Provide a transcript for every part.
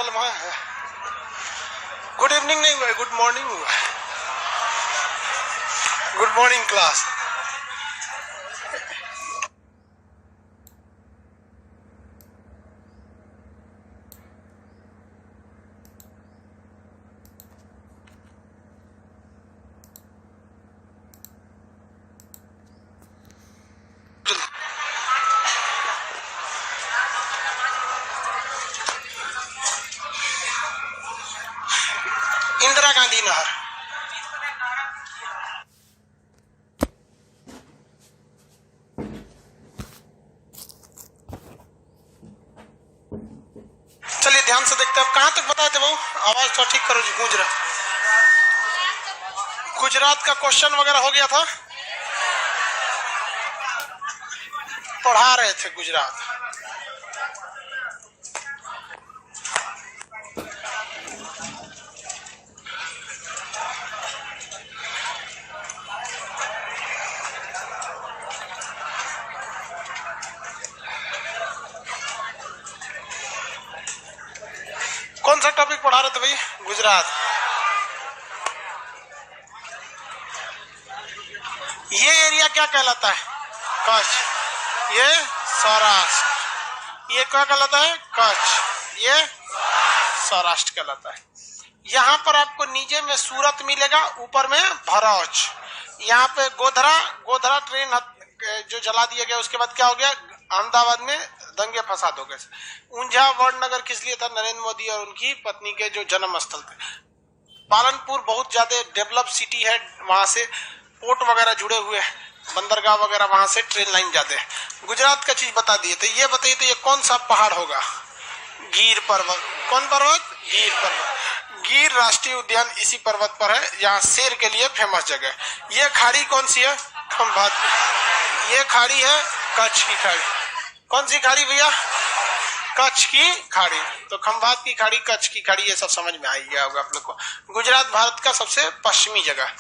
Problem है। Good evening नहीं हुआ है, गुड मॉर्निंग हुआ है। Good morning class. Indira Gandhi नहर, चलिए ध्यान से देखते हैं। अब कहां तक बताए थे वो? आवाज तो ठीक करो जी, गूंज रहा। गुजरात का क्वेश्चन वगैरह हो गया था, पढ़ा रहे थे गुजरात। कौन सा टॉपिक पढ़ा रहे थे भाई? गुजरात। ये एरिया क्या कहलाता है? कच्छ। ये सौराष्ट्र। ये क्या कहलाता है? कच्छ। ये सौराष्ट्र कहलाता है। यहाँ पर आपको नीचे में सूरत मिलेगा, ऊपर में भरूच। यहाँ पे गोधरा ट्रेन जो जला दिया गया, उसके बाद क्या हो गया? अहमदाबाद में दंगे फसाद हो गए। ऊंझा वडनगर किस लिए था? नरेंद्र मोदी और उनकी पत्नी के जो जन्म स्थल थे। पालनपुर बहुत ज्यादा डेवलप सिटी है, वहां से पोर्ट वगैरह जुड़े हुए हैं, बंदरगाह वगैरह, वहां से ट्रेन लाइन जाते हैं। गुजरात का चीज बता दिए थे। ये बताइए तो ये कौन सा पहाड़ होगा? गिर पर्वत। कौन पर्वत? गिर पर्वत। गिर राष्ट्रीय उद्यान इसी पर्वत पर है, यहाँ शेर के लिए फेमस जगह। ये खाड़ी कौन सी है? खंभात की। ये खाड़ी है कच्छ की खाड़ी। कौन सी खाड़ी भैया? कच्छ की खाड़ी। तो खंभात की खाड़ी, कच्छ की खाड़ी, ये सब समझ में आ गया होगा आप लोग को। गुजरात भारत का सबसे पश्चिमी जगह।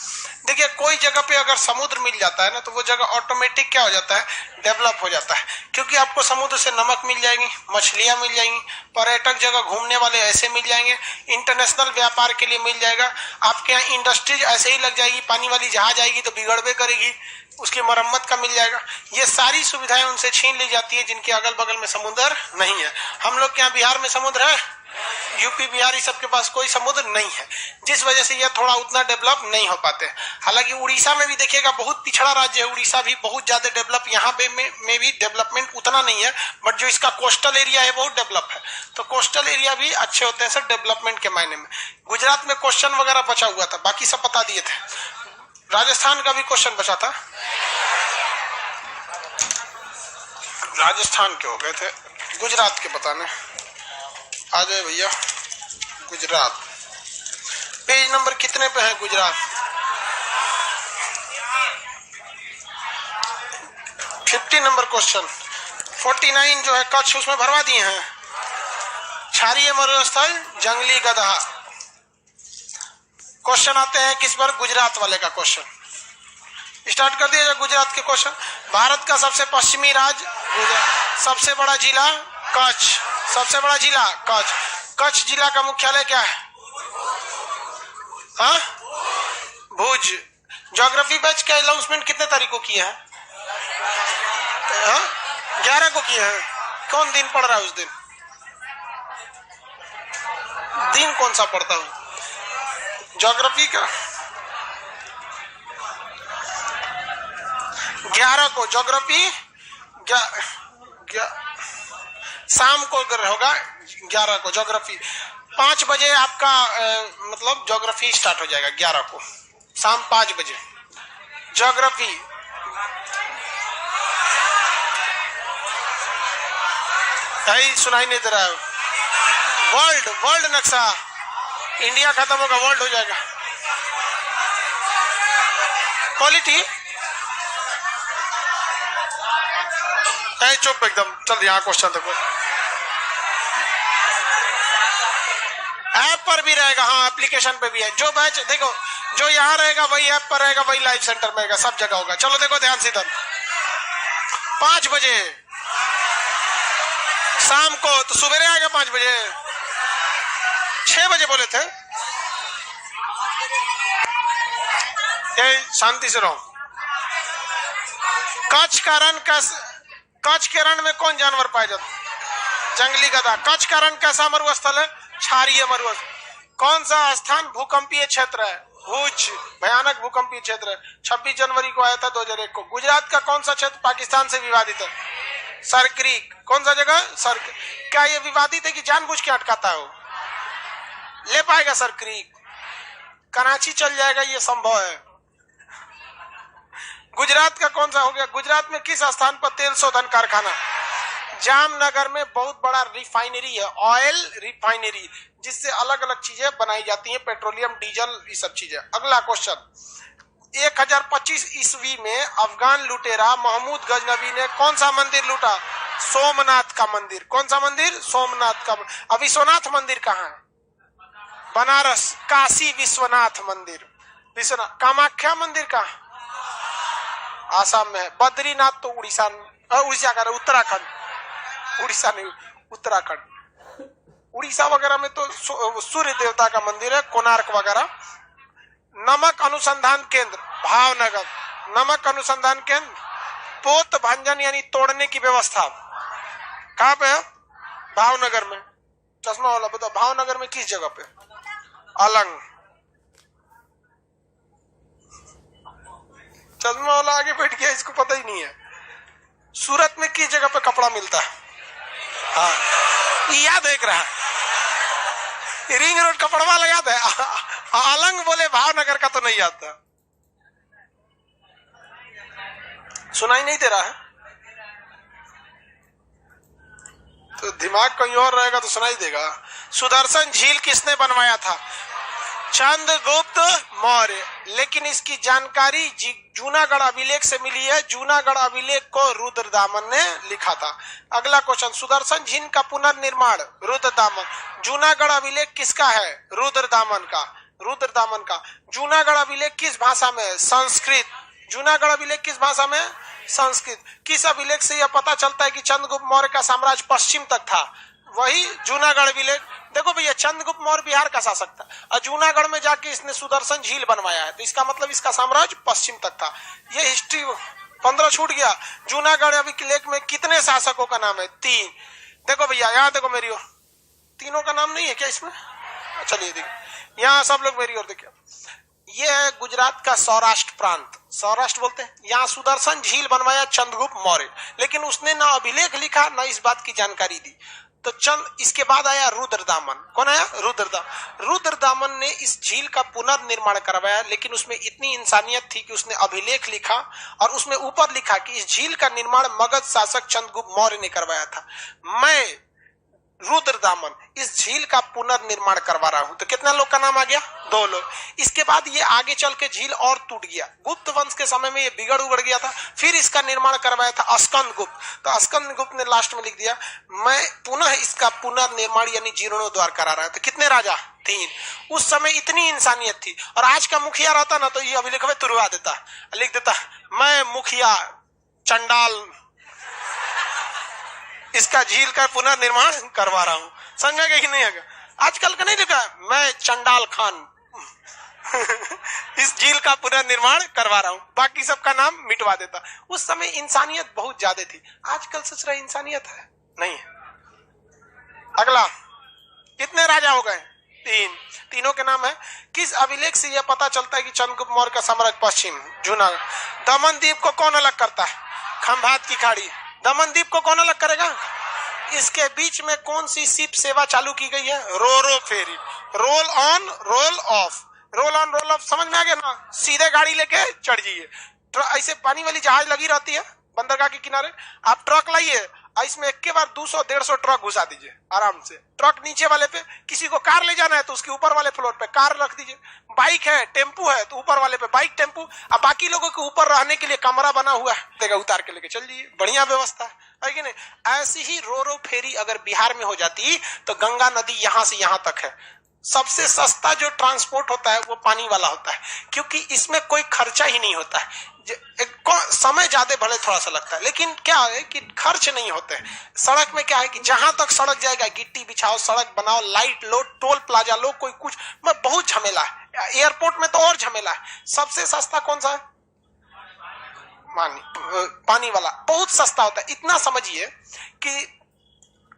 देखिए, कोई जगह पे अगर समुद्र मिल जाता है ना, तो वो जगह ऑटोमेटिक क्या हो जाता है? डेवलप हो जाता है, क्योंकि आपको समुद्र से नमक मिल जाएगी, मछलियां मिल जाएंगी, पर्यटक जगह घूमने वाले ऐसे मिल जाएंगे, इंटरनेशनल व्यापार के लिए मिल जाएगा। आपके यहाँ इंडस्ट्रीज ऐसे ही लग जाएगी, पानी वाली जहाज आएगी तो बिगड़बे करेगी, उसकी मरम्मत का मिल जाएगा। ये सारी सुविधाएं उनसे छीन ली जाती है जिनके अगल बगल में समुद्र नहीं है। हम लोग के यहाँ बिहार में समुद्र है, यूपी बिहार इस सब के पास कोई समुद्र नहीं है, जिस वजह से ये थोड़ा उतना डेवलप नहीं हो पाते। हालांकि उड़ीसा में भी देखिएगा, बहुत पिछड़ा राज्य है उड़ीसा भी, बहुत ज्यादा डेवलप यहाँ पे में भी डेवलपमेंट उतना नहीं है, बट जो इसका कोस्टल एरिया है बहुत डेवलप है। तो कोस्टल एरिया भी अच्छे होते हैं सर डेवलपमेंट के मायने में। गुजरात में क्वेश्चन वगैरह बचा हुआ था, बाकी सब बता दिए थे। राजस्थान का भी क्वेश्चन बचा था, राजस्थान के हो गए थे, गुजरात के बताने। आ जाए भैया, गुजरात पेज नंबर कितने पे है? Gujarat 50 number question. 49 जो है कच्छ, उसमें भरवा दिए हैं। क्षारीय मरुस्थल, जंगली गधा। क्वेश्चन आते हैं किस पर? गुजरात वाले का क्वेश्चन। स्टार्ट कर दिया जाए गुजरात के क्वेश्चन। भारत का सबसे पश्चिमी राज्य गुजरात। सबसे बड़ा जिला कच्छ। सबसे बड़ा जिला कच्छ। कच्छ जिला का मुख्यालय क्या है? हाँ, भुज। ज्योग्राफी बैच का अनाउंसमेंट कितने तारीख को किया है? 11 को किया है। कौन दिन पढ़ रहा है उस दिन? दिन कौन सा पढ़ता हूँ? ज्योग्राफी का 11 को ज्योग्राफी, शाम को होगा 11 को ज्योग्राफी। 5 बजे आपका मतलब ज्योग्राफी स्टार्ट हो जाएगा 11 को, शाम 5 बजे ज्योग्राफी। सुनाई नहीं दे रहा है? वर्ल्ड नक्शा, इंडिया खत्म होगा, वर्ल्ड हो जाएगा। क्वालिटी चुप एकदम। चल यहाँ क्वेश्चन देखो, ऐप पर भी रहेगा। हाँ, एप्लीकेशन पे भी है। जो बैच देखो, जो यहाँ रहेगा वही ऐप पर रहेगा, वही लाइव सेंटर में रहेगा, सब जगह होगा। चलो देखो ध्यान से इधर, 5 बजे शाम को, तो सुबह आएगा 5 बजे। 6 बजे बोले थे। शांति से रहो। कच्छ का रण कच्छ के रण में कौन जानवर पाया जाता? जंगली गधा। कच्छ का रण कैसा मरुस्थल है? क्षारीय मरुस्थल। कौन सा स्थान भूकंपीय क्षेत्र है? भुज, भयानक भूकंपीय क्षेत्र है। 26 जनवरी को आया था 2001 को। गुजरात का कौन सा क्षेत्र पाकिस्तान से विवादित है? सरक्रीक। कौन सा जगह? सरक्रीक। क्या ये विवादित है कि जानबूझ के अटकाता है? ले पाएगा सरक्रीक? कराची चल जाएगा, ये संभव है। गुजरात का कौन सा हो गया? गुजरात में किस स्थान पर तेल शोधन कारखाना? जामनगर में बहुत बड़ा रिफाइनरी है, ऑयल रिफाइनरी, जिससे अलग अलग चीजें बनाई जाती हैं, पेट्रोलियम, डीजल, ये सब चीजें। अगला क्वेश्चन, 1025 ईस्वी में अफगान लुटेरा महमूद गजनवी ने कौन सा मंदिर लूटा? सोमनाथ का मंदिर। कौन सा मंदिर? सोमनाथ का। अब विश्वनाथ मंदिर कहाँ है? बनारस। काशी विश्वनाथ मंदिर, विश्वनाथ। कामाख्या मंदिर कहाँ? आसाम में। बद्रीनाथ तो उड़ीसा का, उत्तराखंड। उड़ीसा नहीं, उत्तराखंड। उड़ीसा वगैरह में तो सूर्य देवता का मंदिर है, कोणार्क वगैरह। नमक अनुसंधान केंद्र भावनगर। नमक अनुसंधान केंद्र। पोत भंजन यानी तोड़ने की व्यवस्था कहाँ पे है? भावनगर में। चश्मा वाला बताओ, भावनगर में किस जगह पे? अलंग। चश्मा वाला आगे बैठ गया, इसको पता ही नहीं है। सूरत में किस जगह पे कपड़ा मिलता है? हाँ, याद देख रहा है, रिंग रोड कपड़ा वाला याद है। अलंग बोले, भावनगर का तो नहीं आता। सुनाई नहीं दे रहा है तो दिमाग कहीं और रहेगा तो सुनाई देगा। सुदर्शन झील किसने बनवाया था? चंद्रगुप्त मौर्य। लेकिन इसकी जानकारी जूनागढ़ अभिलेख से मिली है। जूनागढ़ अभिलेख को रुद्रदामन ने लिखा था। अगला क्वेश्चन, सुदर्शन झील का पुनर्निर्माण रुद्रदामन। जूनागढ़ अभिलेख किसका है? रुद्रदामन का। रुद्रदामन का। जूनागढ़ अभिलेख किस भाषा में है? संस्कृत। जूनागढ़ अभिलेख किस भाषा में? संस्कृत। किस अभिलेख से यह पता चलता है कि चंद्रगुप्त मौर्य का साम्राज्य पश्चिम तक था? वही जूनागढ़ अभिलेख। देखो भैया, चंद्रगुप्त मौर्य बिहार का शासक था और जूनागढ़ में जाके इसने सुदर्शन झील बनवाया है, तो इसका मतलब इसका साम्राज्य पश्चिम तक था। ये हिस्ट्री 15 छूट गया। जूनागढ़ अभिलेख में कितने शासकों का नाम है? 3। देखो भैया, यहाँ देखो मेरी ओर, तीनों का नाम नहीं है क्या इसमें? चलिए देखिए, यहाँ सब लोग मेरी ओर देखिए। ये है गुजरात का सौराष्ट्र प्रांत, सौराष्ट्र बोलते हैं। यहाँ सुदर्शन झील बनवाया चंद्रगुप्त मौर्य, लेकिन उसने ना अभिलेख लिखा ना इस बात की जानकारी दी। तो इसके बाद आया रुद्रदामन। कौन आया? रुद्रदामन। रुद्रदामन ने इस झील का पुनर्निर्माण करवाया, लेकिन उसमें इतनी इंसानियत थी कि उसने अभिलेख लिखा और उसमें ऊपर लिखा कि इस झील का निर्माण मगध शासक चंद्रगुप्त मौर्य ने करवाया था। मैं रुद्रदामन इस झील का पुनर्निर्माण करवा रहा हूं। तो कितना लोग का नाम आ गया? 2 लोग। इसके बाद ये आगे चल के झील और टूट गया। गुप्त वंश के समय में ये बिगड़ उगड़ गया था। फिर इसका निर्माण करवाया था स्कंदगुप्त। तो स्कंदगुप्त ने लास्ट में लिख दिया, मैं पुनः इसका पुनर्निर्माण यानी जीर्णोद्धार करा रहा है। तो कितने राजा? 3। उस समय इतनी इंसानियत थी। और आज का मुखिया रहता ना तो ये अभिलेख में तुरवा देता, लिख देता, मैं मुखिया चंडाल इसका झील का पुनर्निर्माण करवा रहा हूं। समझा कि नहीं है? आजकल का नहीं लिखा, मैं चंडाल खान इस झील का पुनर्निर्माण करवा रहा हूं, बाकी सबका नाम मिटवा देता। उस समय इंसानियत बहुत ज्यादा थी। आजकल सच रहा इंसानियत है नहीं है। अगला, कितने राजा हो गए? 3। तीनों के नाम है। किस अभिलेख से यह पता चलता है कि चंद्रगुप्त मौर्य का साम्राज्य पश्चिम? जूनागढ़। दमनदीप को कौन अलग करता है? खंभात की खाड़ी। दमनदीप को कौन अलग करेगा? इसके बीच में कौन सी शिप सेवा चालू की गई है? Ro ferry. Roll on roll off. Roll on roll off समझ में आ गया ना? सीधे गाड़ी लेके चढ़ जाइए। ऐसे पानी वाली जहाज लगी रहती है बंदरगाह के किनारे, आप ट्रक लाइए, इसमें एक के बार 200-150 ट्रक घुसा दीजिए आराम से। ट्रक नीचे वाले पे, किसी को कार ले जाना है तो उसके ऊपर वाले फ्लोर पे कार रख दीजिए। बाइक है, टेम्पू है तो ऊपर वाले पे बाइक टेम्पू, अब बाकी लोगों के ऊपर रहने के लिए कमरा बना हुआ है, देगा उतार के लेके चल जाइए। बढ़िया व्यवस्था है कि नहीं? ऐसी ही रो फेरी अगर बिहार में हो जाती तो गंगा नदी यहां से यहां तक है। सबसे सस्ता जो ट्रांसपोर्ट होता है वो पानी वाला होता है, क्योंकि इसमें कोई खर्चा ही नहीं होता है। समय ज्यादा भले थोड़ा सा लगता है, लेकिन क्या है कि खर्च नहीं होते। सड़क में क्या है कि जहां तक सड़क जाएगा गिट्टी बिछाओ, सड़क बनाओ, लाइट लो, टोल प्लाजा लो, कोई कुछ बहुत झमेला है। एयरपोर्ट में तो और झमेला है। सबसे सस्ता कौन सा है? पानी वाला बहुत सस्ता होता है। इतना समझिए कि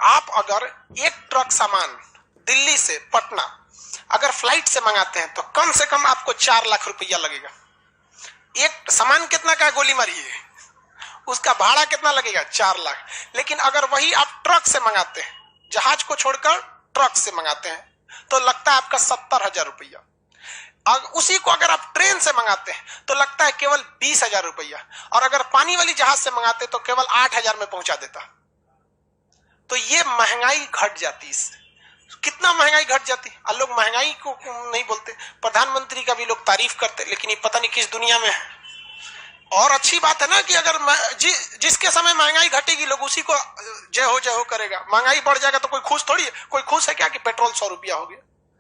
आप अगर एक ट्रक सामान दिल्ली से पटना अगर फ्लाइट से मंगाते हैं तो कम से कम आपको 4 लाख रुपया लगेगा। एक सामान कितना का गोली मारिए, उसका भाड़ा कितना लगेगा? 4 लाख। लेकिन अगर वही आप ट्रक से मंगाते हैं, जहाज को छोड़कर ट्रक से मंगाते हैं, तो लगता है आपका 70,000 रुपया। उसी को अगर आप ट्रेन से मंगाते हैं तो लगता है केवल 20,000 रुपया, और अगर पानी वाली जहाज से मंगाते तो केवल 8,000 में पहुंचा देता। तो ये महंगाई घट जाती। इससे कितना महंगाई घट जाती। और लोग महंगाई को नहीं बोलते, प्रधानमंत्री का भी लोग तारीफ करते, लेकिन ये पता नहीं किस दुनिया में है। और अच्छी बात है ना कि अगर जिसके समय महंगाई घटेगी लोग उसी को जय हो करेगा। महंगाई बढ़ जाएगा तो कोई खुश थोड़ी है। कोई खुश है क्या कि पेट्रोल 100 रुपया हो गया?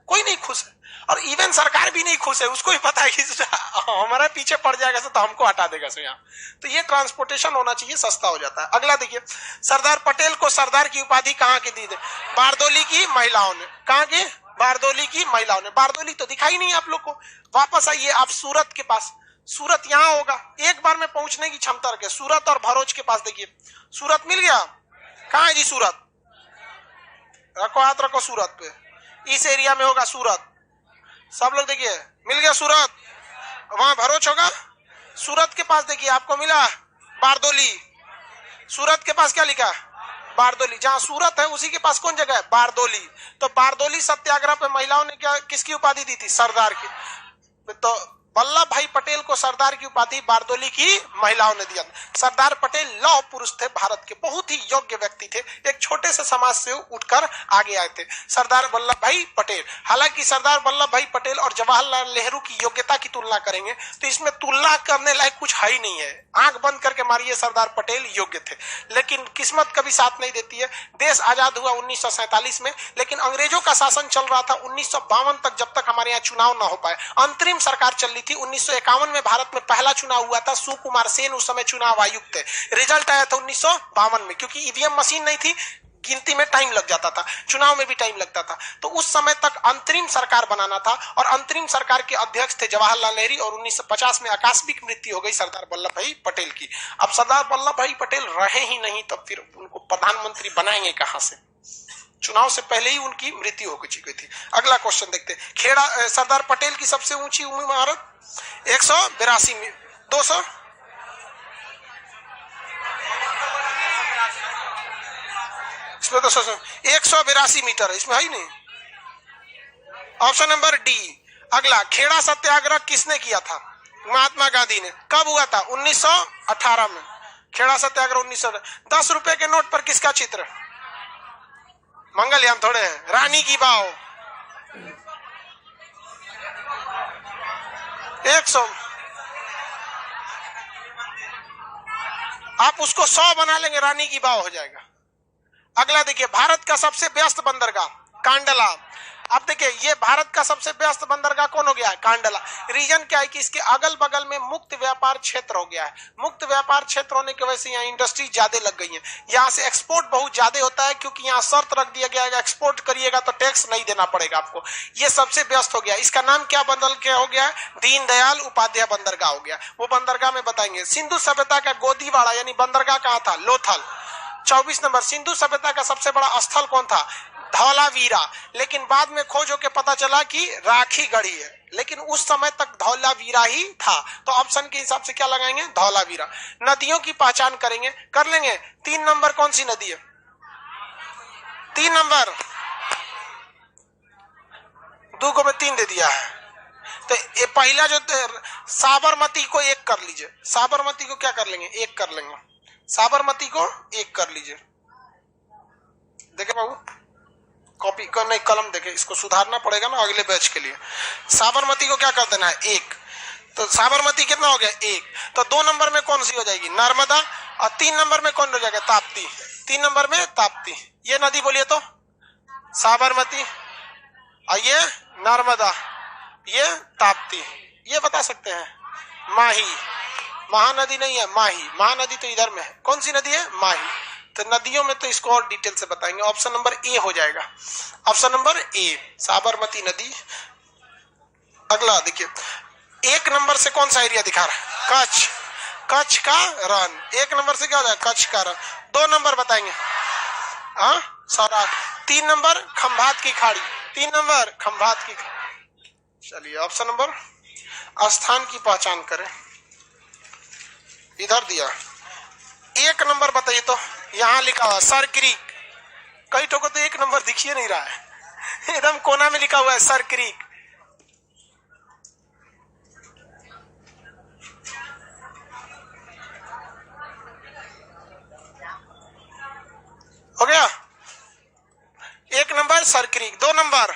कोई नहीं खुश है। और इवन सरकार भी नहीं खुश है, उसको भी पता है कि हमारे पीछे पड़ जाएगा तो हमको हटा देगा से यहाँ। तो ये ट्रांसपोर्टेशन होना चाहिए, सस्ता हो जाता है। अगला देखिए, सरदार पटेल को सरदार की उपाधि कहाँ की दी? बारदोली की महिलाओं ने। कहाँ की? बारदोली की महिलाओं ने। बारदोली तो दिखाई नहीं आप लोग को। वापस आइए आप सूरत के पास। सूरत यहाँ होगा, एक बार में पहुंचने की क्षमता रखे। सूरत और भरूच के पास देखिए, सूरत मिल गया। कहाँ है जी सूरत? रखो हाथ, रखो सूरत पे। इस एरिया में होगा सूरत। सब लोग देखिए, मिल गया सूरत। वहां भरूच होगा। सूरत के पास देखिए आपको मिला बारदोली। सूरत के पास क्या लिखा? बारदोली। जहां सूरत है उसी के पास कौन जगह है? बारदोली। तो बारदोली सत्याग्रह पे महिलाओं ने क्या किसकी उपाधि दी थी? सरदार की। तो वल्लभ भाई पटेल को सरदार की उपाधि बारदोली की महिलाओं ने दिया। सरदार पटेल लौह पुरुष थे, भारत के बहुत ही योग्य व्यक्ति थे, एक छोटे से समाज से उठकर आगे आए थे सरदार वल्लभ भाई पटेल। हालांकि सरदार वल्लभ भाई पटेल और जवाहरलाल नेहरू की योग्यता की तुलना करेंगे तो इसमें तुलना करने लायक कुछ है ही नहीं है। आंख बंद करके मारिए, सरदार पटेल योग्य थे, लेकिन किस्मत कभी साथ नहीं देती है। देश आजाद हुआ 1947 में, लेकिन अंग्रेजों का शासन चल रहा था 1952 तक, जब तक हमारे यहाँ चुनाव ना हो पाए। अंतरिम सरकार चल रही थी। 1951 में भारत में पहला चुनाव हुआ था। सुकुमार सेन उस समय चुनाव आयुक्त थे। रिजल्ट आया था 1952 में, क्योंकि ईवीएम मशीन नहीं थी, गिनती में टाइम लग जाता था, चुनाव में भी टाइम लगता था। तो उस समय तक अंतरिम सरकार बनाना था, और अंतरिम सरकार के अध्यक्ष थे जवाहरलाल नेहरू, और 1950 में आकस्मिक मृत्यु हो गई सरदार वल्लभ भाई पटेल की। अब सरदार वल्लभ भाई पटेल रहे ही नहीं, तब फिर उनको प्रधानमंत्री बनाएंगे कहां से? चुनाव से पहले ही उनकी मृत्यु हो चुकी थी। अगला क्वेश्चन देखते हैं। खेड़ा सरदार पटेल की सबसे ऊंची इमारत 182 मीटर। 200 इसमें 182 मीटर है, इसमें है ही नहीं। Option number D. अगला, खेड़ा सत्याग्रह किसने किया था? महात्मा गांधी ने। कब हुआ था? 1918 में। खेड़ा सत्याग्रह 1918। 10 रुपए के नोट पर किसका चित्र? मंगलयान थोड़े हैं, रानी की बाव। 100 आप उसको 100 बना लेंगे, रानी की बाव हो जाएगा। अगला देखिए, भारत का सबसे व्यस्त बंदरगाह कांडला। अब देखिए, ये भारत का सबसे व्यस्त बंदरगाह कौन हो गया है? कांडला। रीजन क्या है कि इसके अगल बगल में मुक्त व्यापार क्षेत्र हो गया है। मुक्त व्यापार क्षेत्र होने की वजह से यहाँ इंडस्ट्री ज्यादा लग गई है। यहाँ से एक्सपोर्ट बहुत ज्यादा होता है, क्योंकि यहाँ शर्त रख दिया गया है एक्सपोर्ट करिएगा तो टैक्स नहीं देना पड़ेगा आपको। ये सबसे व्यस्त हो गया। इसका नाम क्या बदल के हो गया है? दीनदयाल उपाध्याय बंदरगाह हो गया। वो बंदरगाह में बताएंगे। सिंधु सभ्यता का गोदीवाड़ा यानी बंदरगाह कहाँ था? लोथल। 24 नंबर, सिंधु सभ्यता का सबसे बड़ा स्थल कौन था? धौलावीरा। लेकिन बाद में खोज होकर पता चला कि राखी गढ़ी है, लेकिन उस समय तक धौलावीरा ही था। तो ऑप्शन के हिसाब से क्या लगाएंगे? धौलावीरा। नदियों की पहचान करेंगे, कर लेंगे। 3 नंबर कौन सी नदी है? 3 नंबर, 2 को में 3 दे दिया है। तो ये पहला जो साबरमती को 1 कर लीजिए। साबरमती को क्या कर लेंगे? 1 कर लेंगे। साबरमती को 1 कर लीजिए। देखे बाबू, कॉपी कर नहीं, कलम देखे, इसको सुधारना पड़ेगा ना अगले बैच के लिए। साबरमती को क्या कर देना है? 1। तो साबरमती कितना हो गया? 1। तो 2 नंबर में कौन सी हो जाएगी? नर्मदा। और 3 नंबर में कौन हो जाएगा? ताप्ती। 3 नंबर में ताप्ती। ये नदी बोलिए तो साबरमती, और ये नर्मदा, ये ताप्ती। ये बता सकते हैं? माही। महानदी नहीं है, माही। महानदी तो इधर में है, कौन सी नदी है? माही। तो नदियों में तो इसको और डिटेल से बताएंगे। ऑप्शन नंबर ए हो जाएगा, ऑप्शन नंबर ए, साबरमती नदी। अगला देखिए, 1 नंबर से कौन सा एरिया दिखा रहा है? कच्छ, कच्छ का रण। 1 नंबर से क्या होता है? कच्छ का रण। 2 नंबर बताएंगे, हाँ सौराष्ट्र। 3 नंबर खंभात की खाड़ी, 3 नंबर खंभात की खाड़ी। चलिए ऑप्शन नंबर, स्थान की पहचान करें, इधर दिया। 1 नंबर बताइए तो, यहाँ लिखा हुआ सर क्रीक। कई ठोको तो 1 नंबर दिखिए नहीं रहा है, एकदम कोना में लिखा हुआ है सर क्रीक। हो गया 1 नंबर सर क्रीक। 2 नंबर,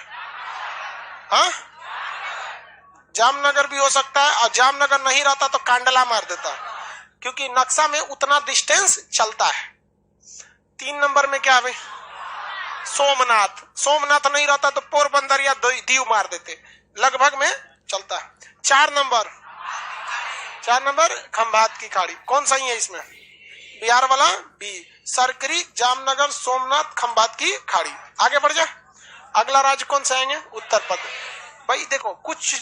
हाँ जामनगर भी हो सकता है, और जामनगर नहीं रहता तो कांडला मार देता, क्योंकि नक्शा में उतना डिस्टेंस चलता है। 3 नंबर में क्या है? सोमनाथ। सोमनाथ नहीं रहता तो पोरबंदर या दीव मार देते, लगभग में चलता है। 4 नंबर, 4 नंबर खंभात की खाड़ी। कौन सही है इसमें? बिहार वाला बी, सरकरी, जामनगर, सोमनाथ, खंभात की खाड़ी। आगे बढ़ जा। अगला राज्य कौन सा आएंगे? उत्तर प्रदेश। भाई देखो कुछ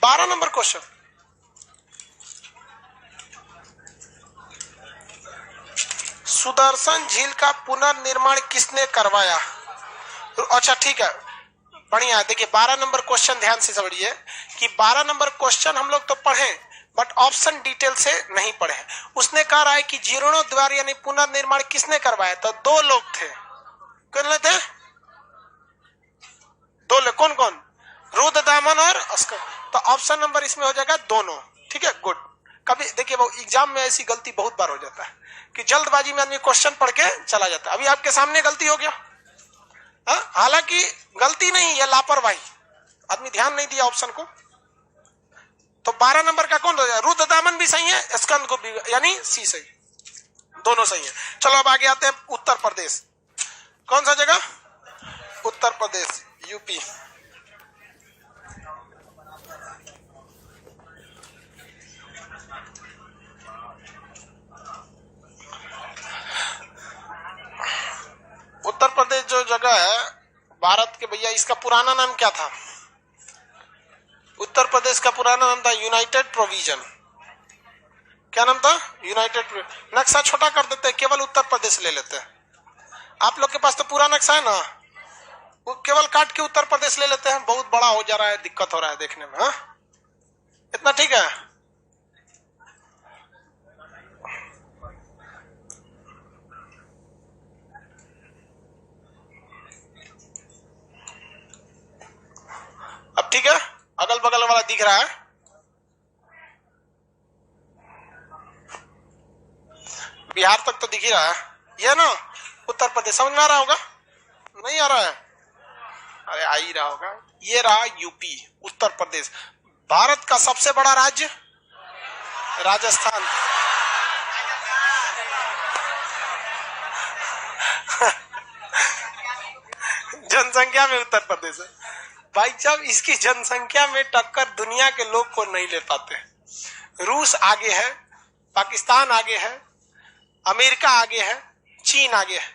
12 नंबर क्वेश्चन। सुदर्शन झील का पुनर्निर्माण किसने करवाया? अच्छा ठीक है, बढ़िया। देखिए 12 नंबर क्वेश्चन ध्यान से समझिए कि 12 नंबर क्वेश्चन हम लोग तो पढ़े, बट ऑप्शन डिटेल से नहीं पढ़े। उसने कहा रहा है कि जीर्णोद्वार यानी पुनर्निर्माण किसने करवाया? तो 2 लोग थे। कौन थे? 2 लोग। कौन कौन? रुद्रदामन और अस्कर। तो ऑप्शन नंबर इसमें हो जाएगा दोनों। ठीक है, गुड। कभी देखिए वो एग्जाम में ऐसी गलती बहुत बार हो जाता है कि जल्दबाजी में आदमी क्वेश्चन पढ़ के चला जाता है। अभी आपके सामने गलती हो गया, हालांकि गलती नहीं, यह लापरवाही, आदमी ध्यान नहीं दिया ऑप्शन को। तो 12 नंबर का कौन हो जाए? रुद्रदामन भी सही है, स्कंद को भी, यानी सी सही, दोनों सही है। चलो अब आगे आते हैं उत्तर प्रदेश। कौन सा जगह? उत्तर प्रदेश, यूपी। उत्तर प्रदेश जो जगह है भारत के, भैया इसका पुराना नाम क्या था? उत्तर प्रदेश का पुराना नाम था यूनाइटेड प्रोविजन। क्या नाम था? यूनाइटेड। नक्शा छोटा कर देते हैं, केवल उत्तर प्रदेश ले लेते हैं। आप लोग के पास तो पूरा नक्शा है ना, वो केवल काट के उत्तर प्रदेश ले लेते हैं। बहुत बड़ा हो जा रहा है, दिक्कत हो रहा है देखने में। हाँ इतना ठीक है। अब ठीक है, अगल बगल वाला दिख रहा है। बिहार तक तो दिख ही रहा है, ये ना उत्तर प्रदेश। समझ में आ रहा होगा? नहीं आ रहा है? अरे आ ही रहा होगा। ये रहा यूपी, उत्तर प्रदेश। भारत का सबसे बड़ा राज्य राजस्थान। जनसंख्या में उत्तर प्रदेश है भाई साहब। इसकी जनसंख्या में टक्कर दुनिया के लोग को नहीं ले पाते। रूस आगे है, पाकिस्तान आगे है, अमेरिका आगे है, चीन आगे है,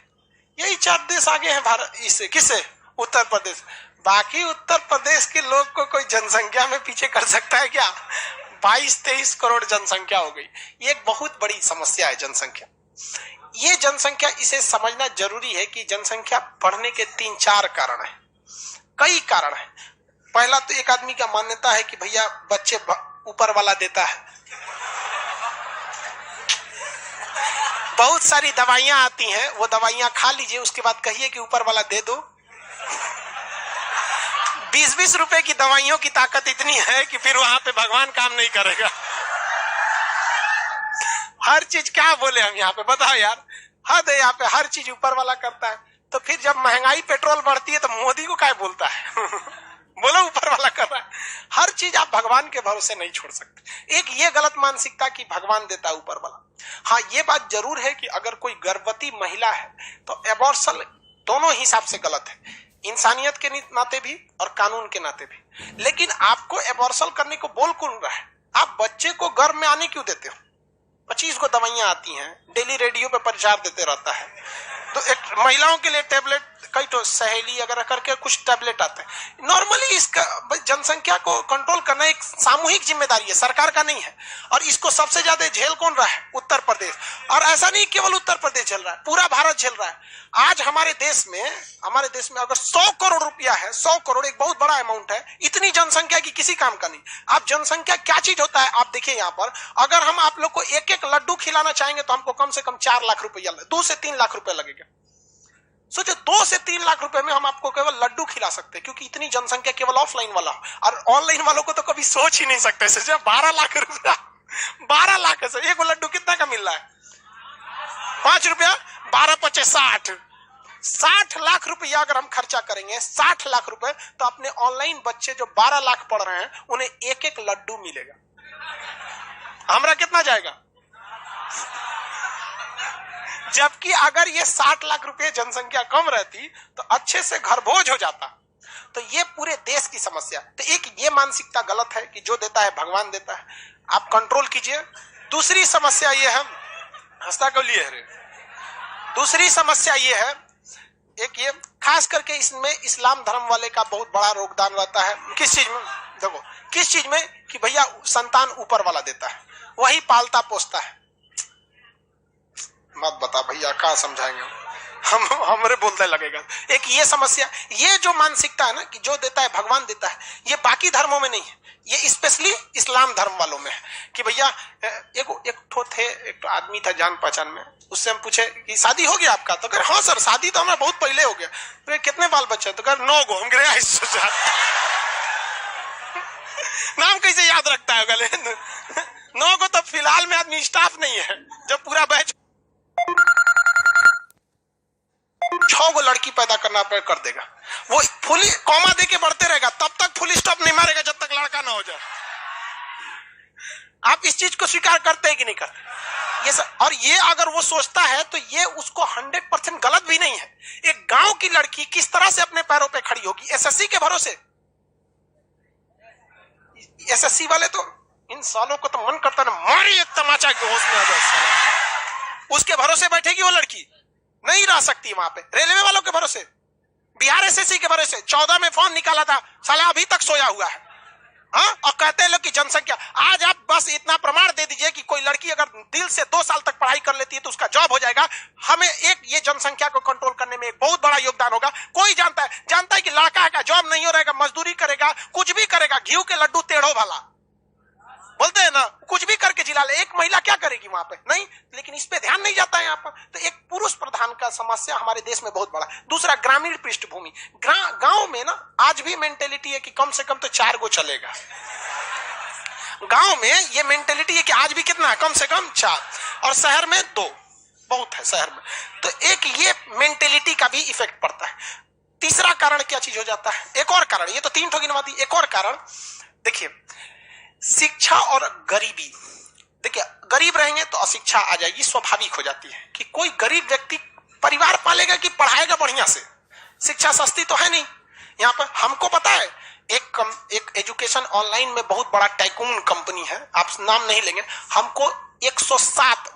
यही 4 देश आगे हैं भारत इससे। किससे? उत्तर प्रदेश। बाकी उत्तर प्रदेश के लोग को कोई जनसंख्या में पीछे कर सकता है क्या? 22-23 करोड़ जनसंख्या हो गई। ये एक बहुत बड़ी समस्या है जनसंख्या। ये जनसंख्या, इसे समझना जरूरी है कि जनसंख्या बढ़ने के 3-4 कारण है, कई कारण है। पहला तो एक आदमी का मान्यता है कि भैया बच्चे ऊपर वाला देता है। बहुत सारी दवाइयां आती हैं, वो दवाइयां खा लीजिए, उसके बाद कहिए कि ऊपर वाला दे दो। 20-20 रुपए की दवाइयों की ताकत इतनी है कि फिर वहां पे भगवान काम नहीं करेगा। हर चीज क्या बोले हम यहाँ पे, बताओ यार, हद है यहाँ पे। हर चीज ऊपर वाला करता है, तो फिर जब महंगाई पेट्रोल बढ़ती है तो मोदी को क्या बोलता है? बोलो ऊपर वाला कर रहा है। हर चीज आप भगवान के भरोसे नहीं छोड़ सकते। एक ये गलत मानसिकता कि भगवान देता है ऊपर वाला। हाँ ये बात जरूर है कि अगर कोई गर्भवती महिला है तो एबॉर्शन दोनों हिसाब से गलत है। इंसानियत के नाते भी और कानून के नाते भी। लेकिन आपको एबॉर्शन करने को बोल कौन रहा है? आप बच्चे को गर्भ में आने क्यों देते हो? 25 को दवाइयां आती हैं, डेली रेडियो पे प्रचार देते रहता है। तो एक महिलाओं के लिए टेबलेट, कई तो सहेली वगैरह करके कुछ टेबलेट आते हैं। नॉर्मली इसका जनसंख्या को कंट्रोल करना एक सामूहिक जिम्मेदारी है, सरकार का नहीं है। और इसको सबसे ज्यादा झेल कौन रहा है? उत्तर प्रदेश। और ऐसा नहीं केवल उत्तर प्रदेश झेल रहा है, पूरा भारत झेल रहा है। आज हमारे देश में अगर 100 करोड़ रुपया है, 100 करोड़ एक बहुत बड़ा अमाउंट है, इतनी जनसंख्या की किसी काम का नहीं। आप जनसंख्या क्या चीज होता है आप देखिए यहाँ पर, अगर हम आप लोग को एक एक लड्डू खिलाना चाहेंगे तो हमको कम से कम 4 लाख रुपया, 2 से 3 लाख रुपया लगेगा। सोचो 2 से 3 लाख रुपए में हम आपको केवल लड्डू खिला सकते हैं, क्योंकि इतनी जनसंख्या केवल ऑफलाइन वाला। और ऑनलाइन वालों को तो कभी सोच ही नहीं सकते। सोचो 12 लाख रुपया, 12 लाख से एक लड्डू कितना का मिल रहा है? 5 रुपया, 12 पचे 60, 60 लाख रुपया अगर हम खर्चा करेंगे, 60 लाख रुपए, तो अपने ऑनलाइन बच्चे जो 12 लाख पढ़ रहे हैं उन्हें एक एक लड्डू मिलेगा। हमारा कितना जाएगा? जबकि अगर ये 60 लाख रुपए जनसंख्या कम रहती तो अच्छे से घर भोज हो जाता। तो ये पूरे देश की समस्या। तो एक ये मानसिकता गलत है कि जो देता है भगवान देता है, आप कंट्रोल कीजिए। दूसरी समस्या ये है, हंसता क्यों लिए रे? दूसरी समस्या ये है, एक ये खास करके इसमें इस्लाम धर्म वाले का बहुत बड़ा योगदान रहता है। किस चीज में? देखो किस चीज में कि भैया संतान ऊपर वाला देता है, वही पालता पोसता है। मत बता भैया, कहाँ समझाएंगे हम, हमारे बोलते लगेगा। एक ये समस्या, ये जो मानसिकता है ना कि जो देता है भगवान देता है, ये बाकी धर्मों में नहीं है, ये स्पेशली इस्लाम धर्म वालों में है। कि भैया एक तो आदमी था जान पहचान में, उससे हम पूछे कि शादी हो गया आपका? तो कह हाँ सर शादी तो हमारा बहुत पहले हो गया। तो कितने बाल बच्चे? तो कह 9 गो। हम गए नाम कैसे याद रखता है? 9 गो तो फिलहाल में आदमी स्टाफ नहीं है, जब पूरा बैच 6 गो लड़की पैदा करना कर देगा। वो फुल कॉमा देके बढ़ते रहेगा, तब तक फुल स्टॉप नहीं मारेगा जब तक लड़का ना हो जाए। आप इस चीज को स्वीकार करते हैं कि नहीं करते? और ये अगर वो सोचता है तो ये उसको 100% गलत भी नहीं है। एक गांव की लड़की किस तरह से अपने पैरों पे खड़ी होगी? एसएससी के भरोसे। एसएससी वाले तो इन सालों को तो मन करता ना मारी एक तमाचा के होश में आ जाए। उसके भरोसे बैठेगी वो लड़की? नहीं रह सकती वहां पे। रेलवे वालों के भरोसे, बिहार एसएससी के भरोसे 14 में फॉर्म निकाला था, साला अभी तक सोया हुआ है। हाँ, और कहते हैं लोग कि जनसंख्या। आज आप बस इतना प्रमाण दे दीजिए कि कोई लड़की अगर दिल से 2 साल तक पढ़ाई कर लेती है तो उसका जॉब हो जाएगा। हमें ये जनसंख्या को कंट्रोल करने में एक बहुत बड़ा योगदान होगा। कोई जानता है कि लड़का का जॉब नहीं हो रहेगा, मजदूरी करेगा, कुछ भी करेगा, घी के लड्डू टेढ़ो भला बोलते हैं ना, कुछ भी करके जिला ले। एक महिला क्या करेगी वहां पे? नहीं, लेकिन इस पे ध्यान नहीं जाता है यहाँ पर। तो एक पुरुष प्रधान का समस्या हमारे देश में बहुत बड़ा। दूसरा, ग्रामीण पृष्ठभूमि। गांव में ना आज भी मेंटेलिटी है कि कम से कम तो 4 गो चलेगा। गांव में ये मेंटेलिटी है कि आज भी कितना, कम से कम 4, और शहर में 2 बहुत है शहर में। तो एक ये मेंटेलिटी का भी इफेक्ट पड़ता है। तीसरा कारण क्या चीज हो जाता है? एक और कारण, ये तो 3 ठो गिनवा दी। एक और कारण देखिए, शिक्षा और गरीबी। देखिए गरीब रहेंगे तो अशिक्षा आ जाएगी, स्वाभाविक हो जाती है कि कोई गरीब व्यक्ति परिवार पालेगा कि पढ़ाएगा बढ़िया से। शिक्षा सस्ती तो है नहीं। यहाँ पर हमको पता है एक एजुकेशन ऑनलाइन में बहुत बड़ा टाइकून कंपनी है, आप नाम नहीं लेंगे, हमको 107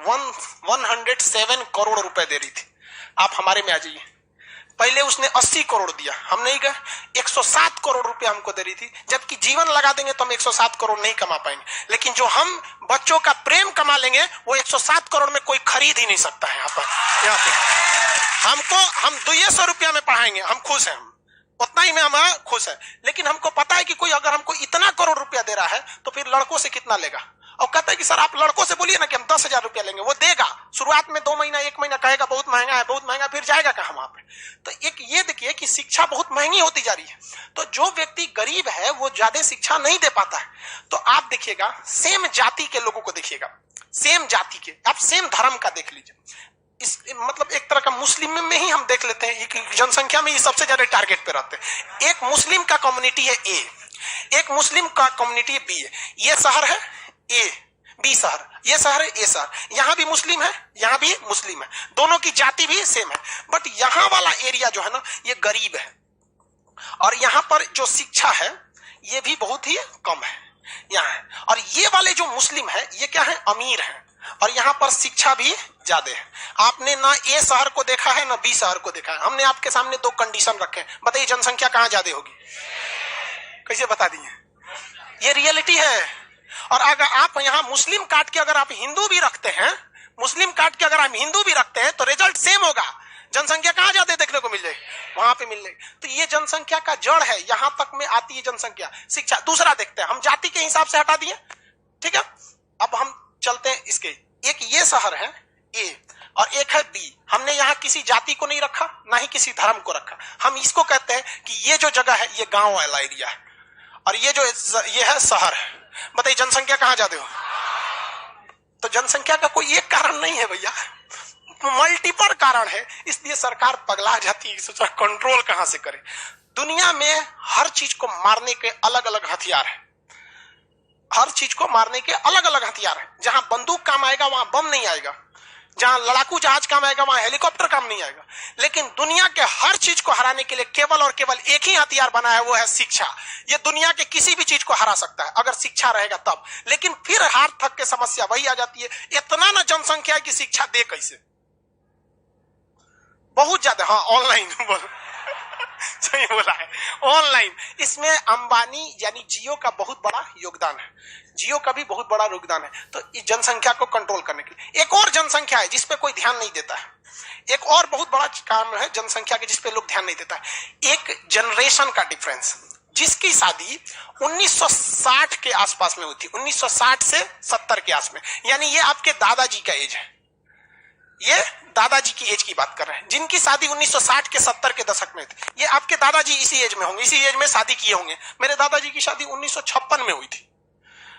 करोड़ रुपए दे रही थी। आप हमारे में आ जाइए। पहले उसने 80 करोड़ दिया, हम नहीं गए। 107 करोड़ रुपए हमको दे रही थी, जबकि जीवन लगा देंगे तो हम 107 करोड़ नहीं कमा पाएंगे। लेकिन जो हम बच्चों का प्रेम कमा लेंगे वो 107 करोड़ में कोई खरीद ही नहीं सकता है। यहाँ पे हम 200 रुपया में पढ़ाएंगे, हम खुश हैं, उतना ही में हम खुश है। लेकिन हमको पता है कि कोई अगर हमको इतना करोड़ रुपया दे रहा है तो फिर लड़कों से कितना लेगा। और कहता है कि सर आप लड़कों से बोलिए ना कि हम 10,000 रुपया लेंगे, वो देगा। शुरुआत में 2 महीना 1 महीना कहेगा बहुत महंगा है, बहुत महंगा, फिर जाएगा कहां वहां पे। तो एक ये देखिए कि शिक्षा बहुत महंगी होती जा रही है। तो जो व्यक्ति गरीब है वो ज्यादा शिक्षा नहीं दे पाता है। तो आप देखिएगा सेम जाति के लोगों को देखिएगा, सेम जाति के, आप सेम धर्म का देख लीजिए। इस मतलब एक तरह का मुस्लिम में ही हम देख लेते हैं कि जनसंख्या में ये सबसे ज्यादा टारगेट पे रहते हैं। एक मुस्लिम का कम्युनिटी है ए, एक मुस्लिम का कम्युनिटी बी है। ये शहर है ए, बी शहर, ये शहर है ए शहर। यहां भी मुस्लिम है, यहां भी मुस्लिम है, दोनों की जाति भी सेम है। बट यहां वाला एरिया जो है ना ये गरीब है, और यहाँ पर जो शिक्षा है ये भी बहुत ही कम है यहाँ है। और ये वाले जो मुस्लिम है ये क्या है, अमीर है, और यहाँ पर शिक्षा भी ज्यादा है। आपने ना ए शहर को देखा है ना बी शहर को देखा है। हमने आपके सामने दो कंडीशन रखे हैं, बताइए जनसंख्या कहाँ ज्यादा होगी, कैसे बता दिए, ये रियलिटी है। और अगर आप यहाँ मुस्लिम काट के अगर आप हिंदू भी रखते हैं, मुस्लिम काट के अगर आप हिंदू भी रखते हैं तो रिजल्ट सेम होगा, जनसंख्या कहाँ ज्यादा देखने को मिल जाएगी, वहां पे मिल जाएगी। तो ये जनसंख्या का जड़ है, यहां तक में आती है जनसंख्या। शिक्षा दूसरा देखते हैं, हम जाति के हिसाब से हटा दिए, ठीक है। अब हम चलते हैं इसके, एक ये शहर है ए और एक है बी। हमने यहाँ किसी जाति को नहीं रखा, ना ही किसी धर्म को रखा। हम इसको कहते हैं कि ये जो जगह है ये गांव वाला एरिया है और ये जो ये है शहर है। बताइए जनसंख्या कहाँ ज्यादा हो, तो जनसंख्या का कोई एक कारण नहीं है भैया, मल्टीपल कारण है। इसलिए सरकार पगला जाती है, सोचा कंट्रोल कहां से करे। दुनिया में हर चीज को मारने के अलग अलग हथियार है, हर चीज को मारने के अलग अलग हथियार है। जहां बंदूक काम आएगा वहां बम नहीं आएगा, जहां लड़ाकू जहाज काम आएगा वहां हेलीकॉप्टर काम नहीं आएगा। लेकिन दुनिया के हर चीज को हराने के लिए केवल और केवल एक ही हथियार बना है, वो है शिक्षा। ये दुनिया के किसी भी चीज को हरा सकता है अगर शिक्षा रहेगा तब। लेकिन फिर हार थक के समस्या वही आ जाती है, इतना ना जनसंख्या है कि शिक्षा दे कैसे, बहुत ज्यादा। हाँ ऑनलाइन सही बोला है, ऑनलाइन। इसमें अंबानी यानी जियो का बहुत बड़ा योगदान है, जियो का भी बहुत बड़ा योगदान है। तो इस जनसंख्या को कंट्रोल करने के लिए एक और जनसंख्या है जिसपे कोई ध्यान नहीं देता है, एक और बहुत बड़ा काम है जनसंख्या के जिसपे लोग ध्यान नहीं देता है। एक जनरेशन का डिफरेंस, जिसकी शादी 1960 के आसपास में हुई थी, 1960 से 70 के आसपास में, यानी ये आपके दादाजी का एज है, ये दादाजी की एज की बात कर रहे हैं, जिनकी शादी 1960 के 70 के दशक में थी। ये आपके दादाजी इसी एज में होंगे, इसी एज में शादी किए होंगे। मेरे दादाजी की शादी 1956 में हुई थी,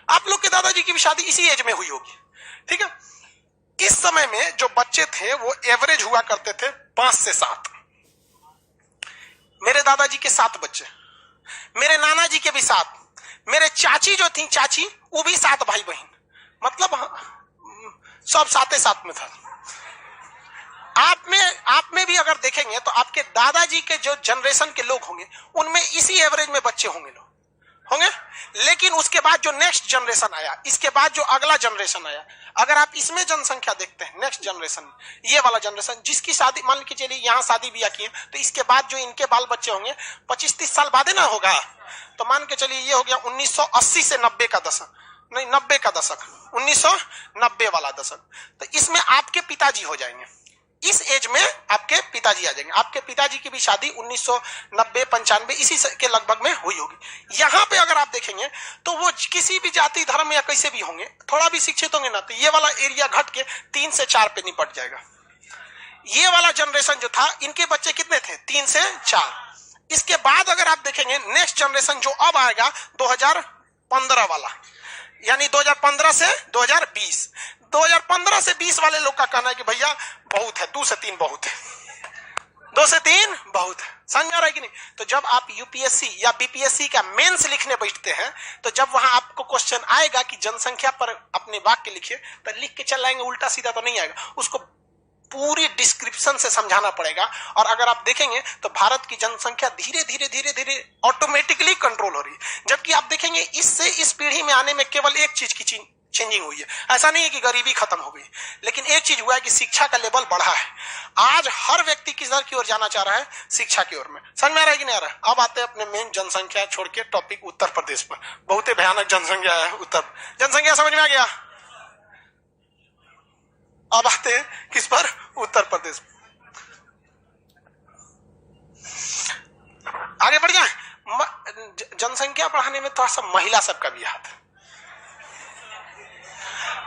आप लोग के दादाजी की भी शादी इसी एज में हुई होगी, ठीक है। इस समय में जो बच्चे थे वो एवरेज हुआ करते थे 5 से 7। मेरे दादाजी के 7 बच्चे, मेरे नाना जी के भी 7, मेरे चाची जो थी चाची वो भी 7 भाई बहन, मतलब सब 7 में था। आप में भी अगर देखेंगे तो आपके दादाजी के जो जनरेशन के लोग होंगे उनमें इसी एवरेज में बच्चे होंगे होंगे। लेकिन उसके बाद जो नेक्स्ट जनरेशन आया, इसके बाद जो अगला जनरेशन आया, अगर आप इसमें जनसंख्या देखते हैं नेक्स्ट जनरेशन, ये वाला जनरेशन जिसकी शादी मान के चलिए यहाँ शादी ब्याह की है, तो इसके बाद जो इनके बाल बच्चे होंगे 25-30 साल बाद ना होगा, तो मान के चलिए ये हो गया 1980 से 90 का दशक, नहीं 90 का दशक, 1990 वाला दशक। तो इसमें आपके पिताजी हो जाएंगे, इस एज में आपके पिताजी आ जाएंगे। आपके पिताजी की भी शादी 1990-95 इसी के लगभग में हुई होगी। यहाँ पे अगर आप देखेंगे तो वो किसी भी जाति धर्म या कैसे भी होंगे, थोड़ा भी शिक्षित होंगे ना, तो ये वाला एरिया घट के 3 से 4 पे निपट जाएगा। ये वाला जनरेशन जो था इनके बच्चे कितने थे, 3 से 4। इसके बाद अगर आप देखेंगे नेक्स्ट जनरेशन जो अब आएगा 2015 वाला, यानी 2015 से 2020, 2015 से 20 वाले लोग का कहना है कि भैया बहुत है, 2 से 3 बहुत है, 2 से 3 बहुत है, समझ आ रहा है कि नहीं। तो जब आप यूपीएससी या बीपीएससी का मेंस लिखने बैठते हैं तो जब वहां आपको क्वेश्चन आएगा कि जनसंख्या पर अपने वाक्य लिखिए, तो लिख के चल आएंगे, उल्टा सीधा तो नहीं आएगा, उसको पूरी डिस्क्रिप्शन से समझाना पड़ेगा। और अगर आप देखेंगे तो भारत की जनसंख्या धीरे धीरे ऑटोमेटिकली कंट्रोल हो रही है। जबकि आप देखेंगे इससे इस पीढ़ी में आने में केवल एक चीज की चेंजिंग हुई है। ऐसा नहीं है कि गरीबी खत्म हो गई, लेकिन एक चीज हुआ है कि शिक्षा का लेवल बढ़ा है। आज हर व्यक्ति किधर की ओर जाना चाह रहा है, शिक्षा की ओर में। समझ में आ रहा है कि नहीं आ रहा है। अब आते हैं अपने मेन जनसंख्या छोड़ के टॉपिक उत्तर प्रदेश पर। बहुत ही भयानक जनसंख्या है उत्तर, जनसंख्या समझ में आ गया। अब आते हैं किस पर, उत्तर प्रदेश। आगे बढ़ जाए। जनसंख्या बढ़ाने में थोड़ा सा महिला सबका भी हाथ है।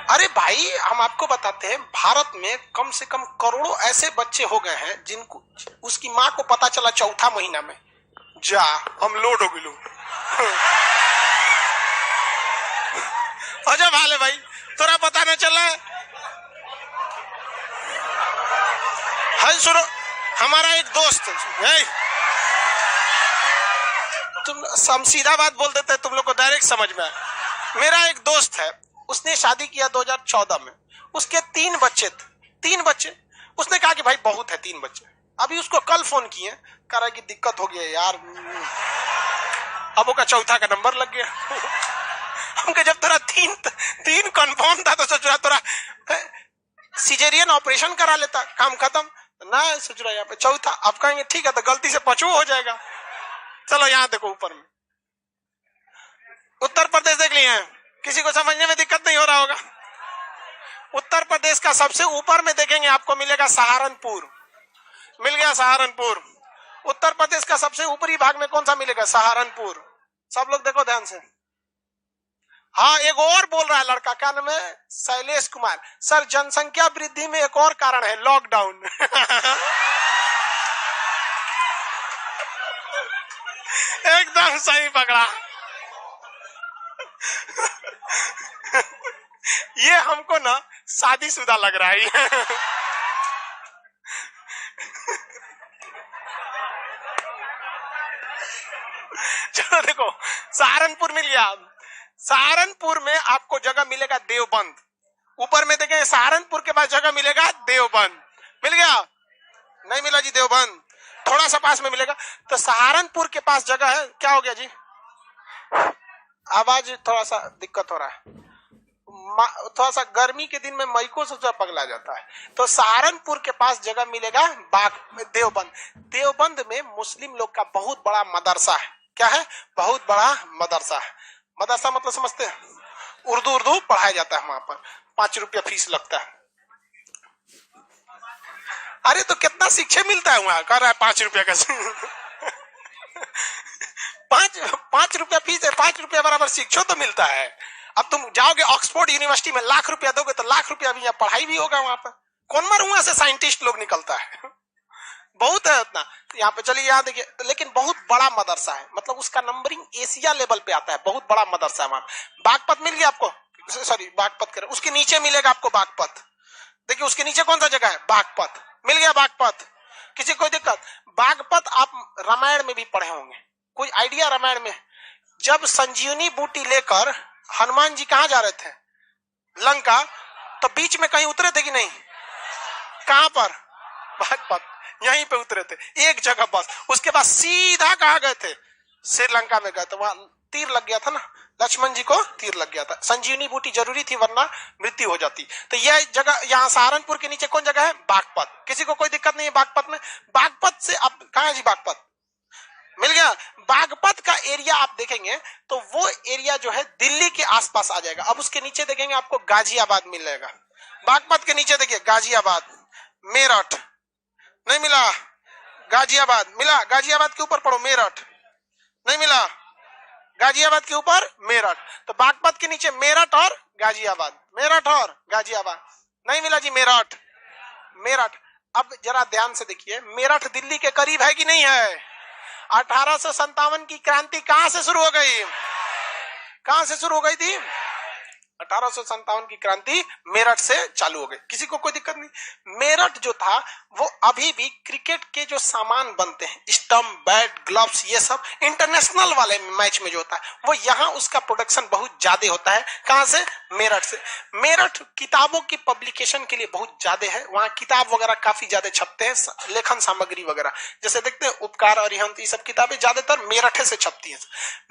अरे भाई हम आपको बताते हैं, भारत में कम से कम करोड़ों ऐसे बच्चे हो गए हैं जिनको उसकी माँ को पता चला चौथा महीना में, जा हम लोड हो गए। अजब हाल है भाई, तोरा पता न चला। हाल सुनो, हमारा एक दोस्त है, तुम हम सीधा बात बोल देते हैं, तुम लोग को डायरेक्ट समझ में आए। मेरा एक दोस्त है, उसने शादी किया 2014 में, उसके 3 बच्चे थे, 3 बच्चे। उसने कहा कि भाई बहुत है 3 बच्चे। अभी उसको कल फोन किए, कह रहा है कि दिक्कत हो गया यार, अब वो का चौथा का नंबर लग गया। हमके जब तेरा तीन कंफर्म था तो सोच रहा तोरा सिजेरियन ऑपरेशन करा लेता, काम खत्म ना, सोच रहा यहाँ पे चौथा। आप कहेंगे ठीक है तो गलती से पांचवा हो जाएगा। चलो यहाँ देखो ऊपर में उत्तर प्रदेश देख लिए हैं, किसी को समझने में दिक्कत नहीं हो रहा होगा। उत्तर प्रदेश का सबसे ऊपर में देखेंगे आपको मिलेगा सहारनपुर, मिल गया सहारनपुर। उत्तर प्रदेश का सबसे ऊपरी भाग में कौन सा मिलेगा? सहारनपुर। सब लोग देखो ध्यान से। हाँ एक और बोल रहा है लड़का, क्या नाम है? शैलेश कुमार। सर जनसंख्या वृद्धि में एक और कारण है लॉकडाउन। एकदम सही पकड़ा। ये हमको ना शादीशुदा लग रहा है। चलो देखो सहारनपुर मिल गया। सहारनपुर में आपको जगह मिलेगा देवबंद। ऊपर में देखें सहारनपुर के पास जगह मिलेगा देवबंद, मिल गया? नहीं मिला जी देवबंद, थोड़ा सा पास में मिलेगा। तो सहारनपुर के पास जगह है, क्या हो गया जी? आवाज थोड़ा सा दिक्कत हो रहा है, थोड़ा सा गर्मी के दिन में माइको से पगला जाता है। तो सहारनपुर के पास जगह मिलेगा देवबंद। देवबंद में मुस्लिम लोग का बहुत बड़ा मदरसा है। क्या है? बहुत बड़ा मदरसा है। मदरसा मतलब समझते हैं? उर्दू पढ़ाया जाता है वहां पर, 5 रुपया फीस लगता है। अरे तो कितना शिक्षा मिलता है वहां? कर रहा है 5 रुपया का। 5 रुपया फीस है, 5 रुपया बराबर शिक्षा तो मिलता है। अब तुम जाओगे ऑक्सफोर्ड यूनिवर्सिटी में लाख रुपया दोगे तो लाख रुपया भी पढ़ाई भी होगा वहां पर। कौन मर वहां से साइंटिस्ट लोग निकलता है। बहुत है उतना। यहाँ पे चलिए यहाँ देखिए, लेकिन बहुत बड़ा मदरसा है, मतलब उसका नंबरिंग एशिया लेवल पे आता है। बहुत बड़ा मदरसा है वहां। बागपत मिल गया आपको, सॉरी बागपत कर, उसके नीचे मिलेगा आपको बागपत। देखिए उसके नीचे कौन सा जगह है? बागपत। मिल गया बागपत। किसी कोई दिक्कत? बागपत आप रामायण में भी पढ़े होंगे, कोई आइडिया रामायण में? जब संजीवनी बूटी लेकर हनुमान जी कहां जा रहे थे? लंका। तो बीच में कहीं उतरे थे कि नहीं? कहां पर? बागपत, यहीं पे उतरे थे एक जगह बस। उसके बाद सीधा कहां गए थे? श्रीलंका में गए थे। वहां तीर लग गया था ना, लक्ष्मण जी को तीर लग गया था। संजीवनी बूटी जरूरी थी वरना मृत्यु हो जाती। तो यह जगह यहाँ सहारनपुर के नीचे कौन जगह है? बागपत। किसी को कोई दिक्कत नहीं है बागपत में? बागपत से अब कहां है जी? बागपत मिल गया। बागपत का एरिया आप देखेंगे तो वो एरिया जो है दिल्ली के आसपास आ जाएगा। अब उसके नीचे देखेंगे आपको गाजियाबाद मिल जाएगा। बागपत के नीचे देखिए गाजियाबाद, मेरठ नहीं मिला, गाजियाबाद मिला। गाजियाबाद के ऊपर पढ़ो मेरठ, नहीं मिला। गाजियाबाद के ऊपर मेरठ। तो बागपत के नीचे मेरठ और गाजियाबाद, मेरठ और गाजियाबाद। नहीं मिला जी मेरठ। मेरठ अब जरा ध्यान से देखिए, मेरठ दिल्ली के करीब है कि नहीं है? 1857 की क्रांति कहां से शुरू हो गई? कहां से शुरू हो गई थी? 1857 की क्रांति मेरठ से चालू हो गई। किसी को कोई दिक्कत नहीं? मेरठ जो था वो अभी भी क्रिकेट के जो सामान बनते हैं, स्टंप, बैट, ग्लव्स, ये सब इंटरनेशनल वाले मैच में जो होता है वो यहाँ उसका प्रोडक्शन बहुत ज्यादा होता है। कहां से? मेरठ से। मेरठ किताबों की पब्लिकेशन के लिए बहुत ज्यादा है, वहां किताब वगैरह काफी ज्यादा छपते हैं, लेखन सामग्री वगैरह। जैसे देखते हैं उपकार, अरिहंत, ये सब किताबें ज्यादातर मेरठ से छपती है।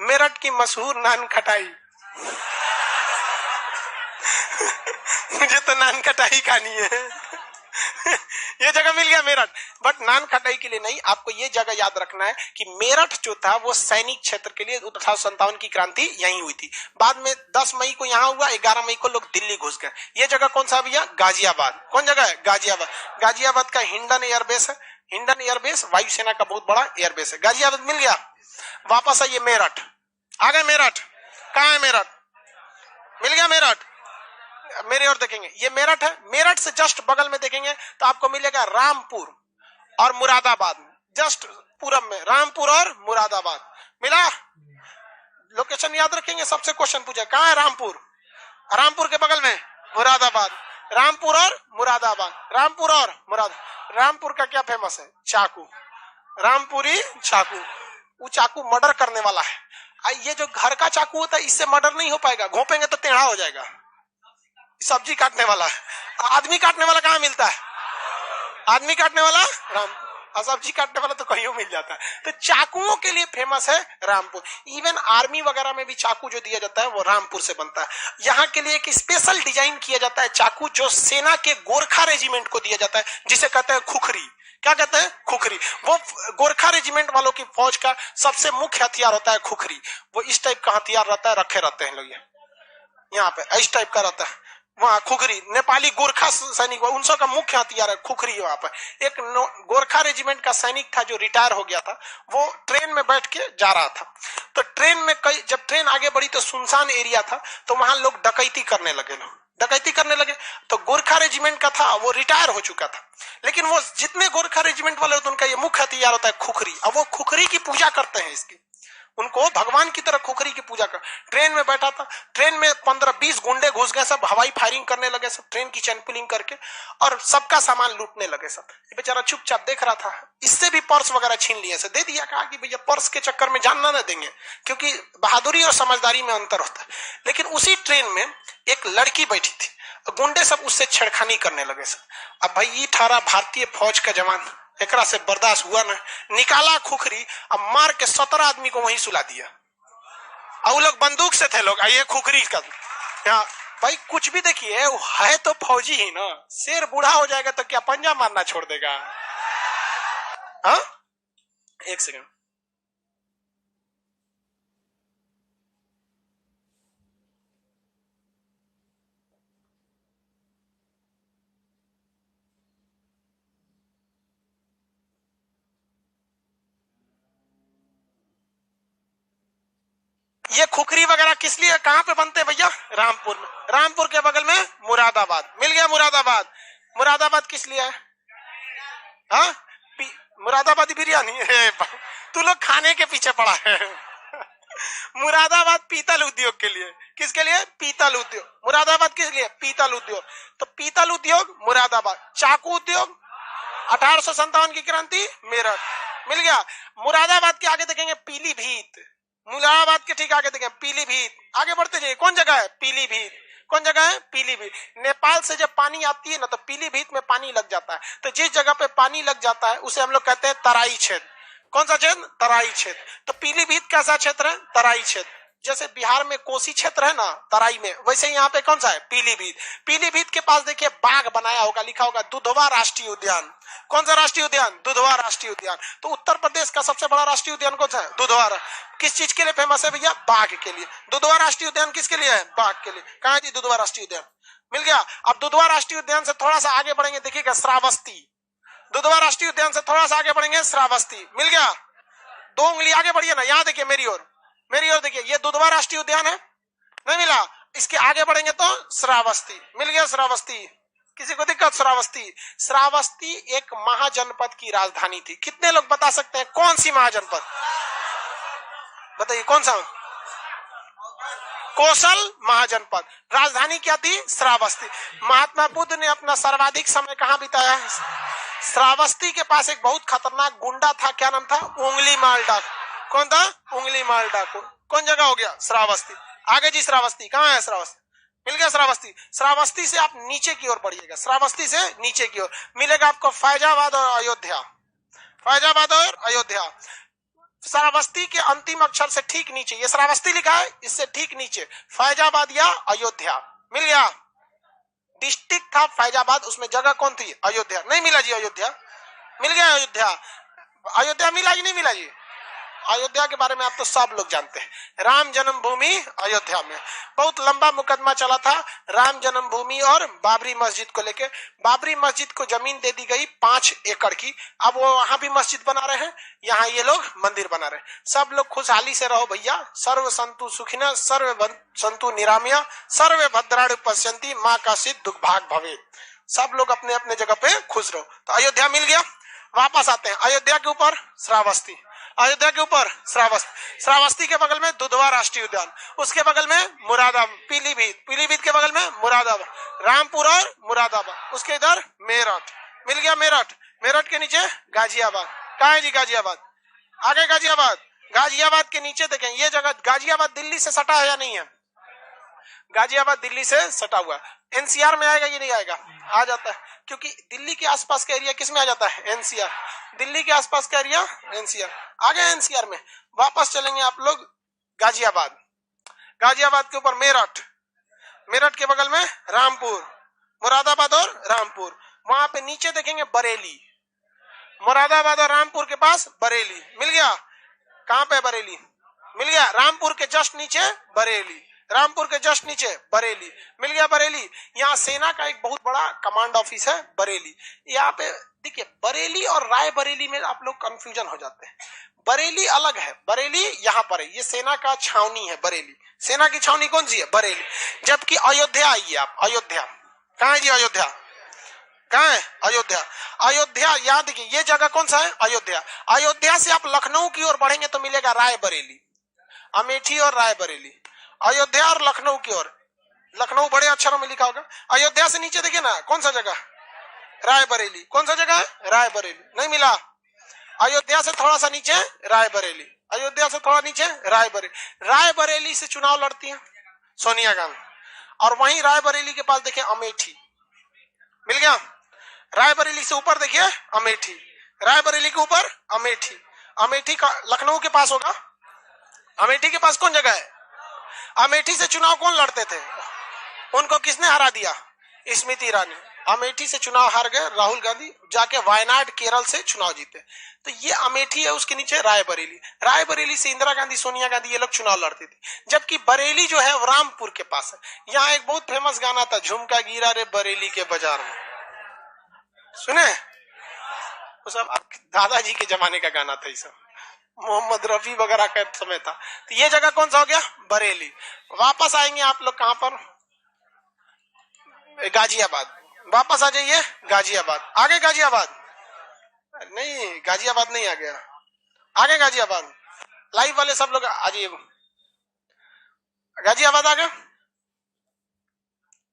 मेरठ की मशहूर नान खटाई, मुझे तो नान खटाई खानी है। ये जगह मिल गया मेरठ। बट नान खटाई के लिए नहीं, आपको ये जगह याद रखना है कि मेरठ जो था वो सैनिक क्षेत्र के लिए 1857 की क्रांति यहीं हुई थी। बाद में 10 मई को यहाँ हुआ, 11 मई को लोग दिल्ली घुस गए। ये जगह कौन सा भैया? गाजियाबाद। कौन जगह है? गाजियाबाद। गाजियाबाद का हिंडन एयरबेस है। हिंडन एयरबेस वायुसेना का बहुत बड़ा एयरबेस है। गाजियाबाद मिल गया। वापस आइए मेरठ, आ गए मेरठ। कहाँ है मेरठ? मिल गया मेरठ। मेरे और देखेंगे, ये मेरठ है। मेरठ से जस्ट बगल में देखेंगे तो आपको मिलेगा रामपुर और मुरादाबाद। जस्ट पूरब में रामपुर और मुरादाबाद मिला। लोकेशन याद रखेंगे, सबसे क्वेश्चन पूछा कहाँ है रामपुर? रामपुर के बगल में मुरादाबाद। रामपुर और मुरादाबाद, रामपुर और मुराद। रामपुर का क्या फेमस है? चाकू, रामपुरी चाकू। वो चाकू मर्डर करने वाला है। ये जो घर का चाकू होता है इससे मर्डर नहीं हो पाएगा, घोपेंगे तो टेढ़ा हो जाएगा। सब्जी काटने वाला है। आदमी काटने वाला कहाँ मिलता है? आदमी काटने वाला राम। और सब्जी काटने वाला तो कहीं मिल जाता है। तो चाकुओं के लिए फेमस है रामपुर। इवन आर्मी वगैरह में भी चाकू जो दिया जाता है वो रामपुर से बनता है। यहाँ के लिए एक स्पेशल डिजाइन किया जाता है चाकू, जो सेना के गोरखा रेजिमेंट को दिया जाता है, जिसे कहते हैं खुखरी। क्या कहते हैं? खुखरी। वो गोरखा रेजिमेंट वालों की फौज का सबसे मुख्य हथियार होता है खुखरी। वो इस टाइप का हथियार रहता है, रखे रहते हैं लोग यहाँ पे, इस टाइप का रहता है। वहाँ खुखरी नेपाली गोरखा सैनिक, उन सब का मुख्य हथियार है खुखरी। वहां पर एक गोरखा रेजिमेंट का सैनिक था जो रिटायर हो गया था, वो ट्रेन में बैठ के जा रहा था। तो ट्रेन में जब ट्रेन आगे बढ़ी तो सुनसान एरिया था, तो वहां लोग डकैती करने लगे। तो गोरखा रेजिमेंट का था, वो रिटायर हो चुका था, लेकिन वो जितने गोरखा रेजिमेंट वाले होते हैं उनका ये मुख्य हथियार होता है खुखरी। अब वो खुखरी की पूजा करते हैं, इसकी उनको भगवान की तरह खुखरी की पूजा कर। ट्रेन में बैठा था, ट्रेन में 15-20 गुंडे घुस गए, सब हवाई फायरिंग करने लगे, सब ट्रेन की चैन पुलिंग करके, और सबका सामान लूटने लगे सब। ये बेचारा चुपचाप देख रहा था। इससे भी पर्स वगैरह छीन लिए, से दे दिया, कहा कि भैया पर्स के चक्कर में जानना न देंगे, क्योंकि बहादुरी और समझदारी में अंतर होता है। लेकिन उसी ट्रेन में एक लड़की बैठी थी, गुंडे सब उससे छेड़खानी करने लगे सब। अब भाई ये ठारा भारतीय फौज का जवान, एकरा से बर्दाश्त हुआ ना, निकाला खुखरी, अब मार के 17 आदमी को वहीं सुला दिया। और वो लोग बंदूक से थे लोग, ये खुखरी का यहाँ भाई कुछ भी देखिए, है तो फौजी ही ना। शेर बूढ़ा हो जाएगा तो क्या पंजा मारना छोड़ देगा? हाँ, एक सेकंड। ये खुखरी वगैरह किस लिए, कहाँ पे बनते हैं भैया? रामपुर में। रामपुर के बगल में मुरादाबाद, मिल गया मुरादाबाद। मुरादाबाद किस लिए है? हाँ, मुरादाबादी बिरयानी है। तू लोग खाने के पीछे पड़ा है। मुरादाबाद पीतल उद्योग के लिए। किसके लिए? पीतल उद्योग। मुरादाबाद किस लिए? पीतल उद्योग। तो पीतल उद्योग मुरादाबाद। चाकू उद्योग 1857 की क्रांति मेरठ, मिल गया। मुरादाबाद के आगे देखेंगे पीलीभीत, मुरादाबाद के ठीक आगे देखें पीलीभीत। आगे बढ़ते जाइए, कौन जगह है? पीलीभीत। कौन जगह है? पीलीभीत। नेपाल से जब पानी आती है ना, तो पीलीभीत में पानी लग जाता है। तो जिस जगह पे पानी लग जाता है उसे हम लोग कहते हैं तराई क्षेत्र। कौन सा क्षेत्र? तराई क्षेत्र। तो पीलीभीत कैसा क्षेत्र है? तराई क्षेत्र। जैसे बिहार में कोसी क्षेत्र है ना तराई में, वैसे यहाँ पे कौन सा है? पीलीभीत। पीलीभीत के पास देखिए बाग बनाया होगा, लिखा होगा दुधवा राष्ट्रीय उद्यान। कौन सा राष्ट्रीय उद्यान? दुधवा राष्ट्रीय उद्यान। तो उत्तर प्रदेश का सबसे बड़ा राष्ट्रीय उद्यान कौन सा है? दुधवा। किस चीज के लिए फेमस है भैया? बाघ के लिए। दुधवा राष्ट्रीय उद्यान किसके लिए है? बाघ के लिए। कहाँ है जी दुधवा राष्ट्रीय उद्यान? मिल गया। अब दुधवा राष्ट्रीय उद्यान से थोड़ा सा आगे बढ़ेंगे, देखिएगा श्रावस्ती। दुधवा राष्ट्रीय उद्यान से थोड़ा सा आगे बढ़ेंगे, श्रावस्ती। मिल गया। 2 उंगली आगे बढ़िए ना, यहाँ देखिए मेरी ओर, मेरी ओर देखिए, ये दुधवा राष्ट्रीय उद्यान है, नहीं मिला। इसके आगे बढ़ेंगे तो श्रावस्ती, मिल गया श्रावस्ती। किसी को दिक्कत? श्रावस्ती। श्रावस्ती एक महाजनपद की राजधानी थी। कितने लोग बता सकते हैं कौन सी महाजनपद? बताइए कौन सा? कौशल महाजनपद। राजधानी क्या थी? श्रावस्ती। महात्मा बुद्ध ने अपना सर्वाधिक समय कहां बिताया? श्रावस्ती के पास एक बहुत खतरनाक गुंडा था, क्या नाम था? उंगली माल डाकू। कौन था? उंगली माल डाकू। कौन जगह हो गया? श्रावस्ती। आगे जी श्रावस्ती कहाँ है? श्रावस्ती, मिल गया श्रावस्ती। श्रावस्ती से आप नीचे की ओर बढ़िएगा, श्रावस्ती से नीचे की ओर मिलेगा आपको फैजाबाद और अयोध्या। फैजाबाद और अयोध्या। श्रावस्ती के अंतिम अक्षर से ठीक नीचे, ये श्रावस्ती लिखा है, इससे ठीक नीचे फैजाबाद या अयोध्या, मिल गया। डिस्ट्रिक्ट था फैजाबाद, उसमें जगह कौन थी? अयोध्या। नहीं मिला जी अयोध्या, मिल गया अयोध्या। अयोध्या मिला जी? नहीं मिला जी। अयोध्या के बारे में आप तो सब लोग जानते हैं। राम जन्मभूमि अयोध्या में बहुत लंबा मुकदमा चला था राम जन्मभूमि और बाबरी मस्जिद को लेके। बाबरी मस्जिद को जमीन दे दी गई 5 एकड़ की। अब वो वहां भी मस्जिद बना रहे हैं, यहाँ ये लोग मंदिर बना रहे हैं। सब लोग खुशहाली से रहो भैया। सर्व संतु सुखिना सर्व संतु निरामया सर्व भद्राणि पश्यन्ति माँ का सिद्ध दुख भाग भवे। सब लोग अपने अपने जगह पे खुश रहो। तो अयोध्या मिल गया। वापस आते हैं अयोध्या के ऊपर श्रावस्ती, अयोध्या के ऊपर श्रावस्ती, श्रावस्ती के बगल में दुधवा राष्ट्रीय उद्यान, उसके बगल में मुरादाबाद, पीलीभीत, पीलीभीत के बगल में मुरादाबाद, रामपुर और मुरादाबाद, उसके इधर मेरठ, मिल गया मेरठ। मेरठ के नीचे गाजियाबाद। कहाँ है जी गाजियाबाद? आगे गाजियाबाद। गाजियाबाद के नीचे देखें ये जगह, गाजियाबाद दिल्ली से सटा है या नहीं है? गाजियाबाद दिल्ली से सटा हुआ। एनसीआर में आएगा, ये नहीं आएगा, आ जाता है, क्योंकि दिल्ली के आसपास का एरिया किस में आ जाता है, एनसीआर। दिल्ली के आसपास का एरिया एनसीआर आ गया। एनसीआर में वापस चलेंगे आप लोग गाजियाबाद, गाजियाबाद के ऊपर मेरठ, मेरठ के बगल में रामपुर, मुरादाबाद और रामपुर, वहां पे नीचे देखेंगे बरेली, मुरादाबाद और रामपुर के पास बरेली, मिल गया। कहां पे बरेली, मिल गया, रामपुर के जस्ट नीचे बरेली, रामपुर के जस्ट नीचे बरेली, मिल गया बरेली। यहाँ सेना का एक बहुत बड़ा कमांड ऑफिस है बरेली। यहाँ पे देखिए बरेली और रायबरेली में आप लोग कंफ्यूजन हो जाते हैं, बरेली अलग है, बरेली यहाँ पर है, ये सेना का छावनी है बरेली, सेना की छावनी कौन सी है, बरेली। जबकि अयोध्या आइए आप, अयोध्या कहाँ है जी, अयोध्या कहाँ है, अयोध्या। अयोध्या याद देखिए ये जगह कौन सा है, अयोध्या। अयोध्या से आप लखनऊ की ओर बढ़ेंगे तो मिलेगा रायबरेली, अमेठी और रायबरेली, अयोध्या और लखनऊ की ओर, लखनऊ बड़े अक्षरों में लिखा होगा। अयोध्या से नीचे देखिए ना कौन सा जगह, रायबरेली, कौन सा जगह है, रायबरेली, नहीं मिला। अयोध्या से थोड़ा सा नीचे रायबरेली, अयोध्या से थोड़ा नीचे रायबरेली। रायबरेली से चुनाव लड़ती है सोनिया गांधी, और वहीं रायबरेली के पास देखिए अमेठी, मिल गया। रायबरेली से ऊपर देखिए अमेठी, रायबरेली के ऊपर अमेठी, अमेठी का लखनऊ के पास होगा। अमेठी के पास कौन जगह है, अमेठी से चुनाव कौन लड़ते थे, उनको किसने हरा दिया, स्मृति ईरानी। अमेठी से चुनाव हार गए राहुल गांधी, जाके वायनाड केरल से चुनाव जीते। तो ये अमेठी है, उसके नीचे रायबरेली, रायबरेली से इंदिरा गांधी, सोनिया गांधी ये लोग चुनाव लड़ते थे। जबकि बरेली जो है वो रामपुर के पास है। यहाँ एक बहुत फेमस गाना था, झुमका गिरा रे बरेली के बाजार में, सुने, वो सब दादाजी के जमाने का गाना था, ये सब मोहम्मद रफी वगैरह का समय था। तो ये जगह कौन सा हो गया, बरेली। वापस आएंगे आप लोग कहां पर, गाजियाबाद, वापस आ जाइए गाजियाबाद, आगे गाजियाबाद नहीं, गाजियाबाद नहीं आ गया, आगे गाजियाबाद, लाइव वाले सब लोग आ जाइए, गाजियाबाद आ गया।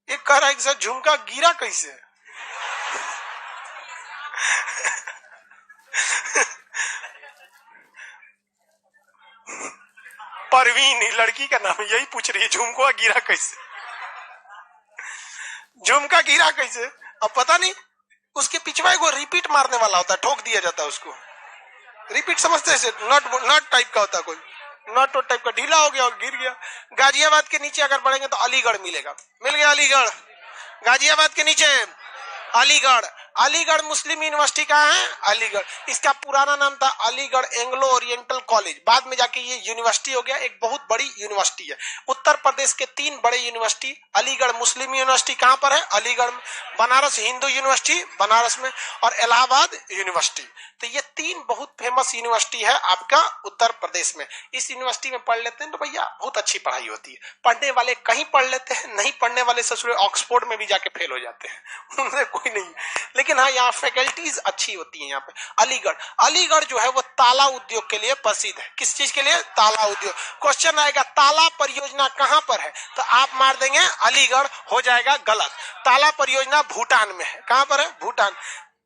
एक कह रहा है सर झुमका गिरा कैसे परवीन लड़की का नाम यही पूछ रही है, झुमका गिरा कैसे, झुमका गिरा कैसे। अब पता नहीं, उसके पिछवा को रिपीट मारने वाला होता है, ठोक दिया जाता है उसको, रिपीट समझते हैं, नट टाइप का होता है, कोई नट टाइप का ढीला हो गया और गिर गया। गाजियाबाद के नीचे अगर बढ़ेंगे तो अलीगढ़ मिलेगा, मिल गया अलीगढ़। गाजियाबाद के नीचे अलीगढ़, अलीगढ़ मुस्लिम यूनिवर्सिटी कहाँ है, अलीगढ़। इसका पुराना नाम था अलीगढ़ एंग्लो ओरिएंटल कॉलेज, बाद में जाके ये यूनिवर्सिटी हो गया, एक बहुत बड़ी यूनिवर्सिटी है। उत्तर प्रदेश के 3 बड़े यूनिवर्सिटी, अलीगढ़ मुस्लिम यूनिवर्सिटी कहाँ पर है, अलीगढ़ में, बनारस हिंदू यूनिवर्सिटी बनारस में, और इलाहाबाद यूनिवर्सिटी। तो ये 3 बहुत फेमस यूनिवर्सिटी है आपका उत्तर प्रदेश में। इस यूनिवर्सिटी में पढ़ लेते हैं तो भैया बहुत अच्छी पढ़ाई होती है। पढ़ने वाले कहीं पढ़ लेते हैं, नहीं पढ़ने वाले ससुरे ऑक्सफोर्ड में भी जाके फेल हो जाते हैं, उनसे कोई नहीं। लेकिन हाँ यहाँ फैकल्टीज अच्छी होती है यहाँ पे। अलीगढ़, अलीगढ़ जो है वो ताला उद्योग के लिए प्रसिद्ध है। किस चीज के लिए, ताला उद्योग। क्वेश्चन आएगा ताला परियोजना कहाँ पर है, तो आप मार देंगे अलीगढ़, हो जाएगा गलत। ताला परियोजना भूटान में है, कहाँ पर है, भूटान।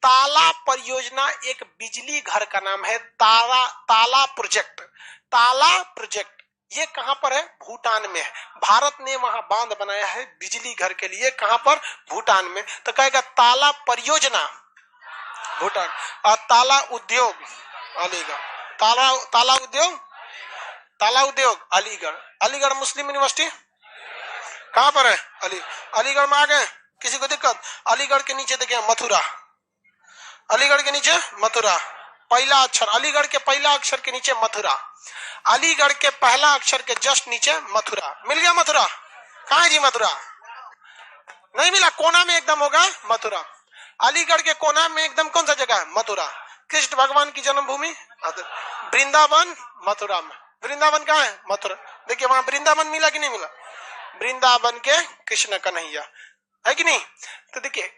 ताला परियोजना एक बिजली घर का नाम है, ताला प्रोजेक्ट, ताला प्रोजेक्ट ये कहां पर है, भूटान में है। भारत ने वहां बांध बनाया है बिजली घर के लिए, कहां पर, भूटान में। तो कहेगा ताला परियोजना भूटान, और ताला उद्योग अलीगढ़, ताला उद्योग अलीगढ़। अलीगढ़ मुस्लिम यूनिवर्सिटी कहां पर है, अलीगढ़ में आ गए, किसी को दिक्कत। अलीगढ़ के नीचे देखिए मथुरा, अलीगढ़ के नीचे मथुरा, पहला अक्षर, अलीगढ़ के पहला अक्षर के नीचे मथुरा, अलीगढ़ के पहला अक्षर के जस्ट नीचे मथुरा। मिल गया मथुरा, कहाँ है जी मथुरा, नहीं मिला, कोना में एकदम होगा मथुरा। अलीगढ़ के कोना में एकदम कौन सा जगह है, मथुरा। कृष्ण भगवान की जन्मभूमि वृंदावन, मथुरा में। वृंदावन कहाँ है, मथुरा। देखिए वहां वृंदावन मिला कि नहीं मिला, वृंदावन के कृष्ण कन्हैया है कि नहीं। तो देखिए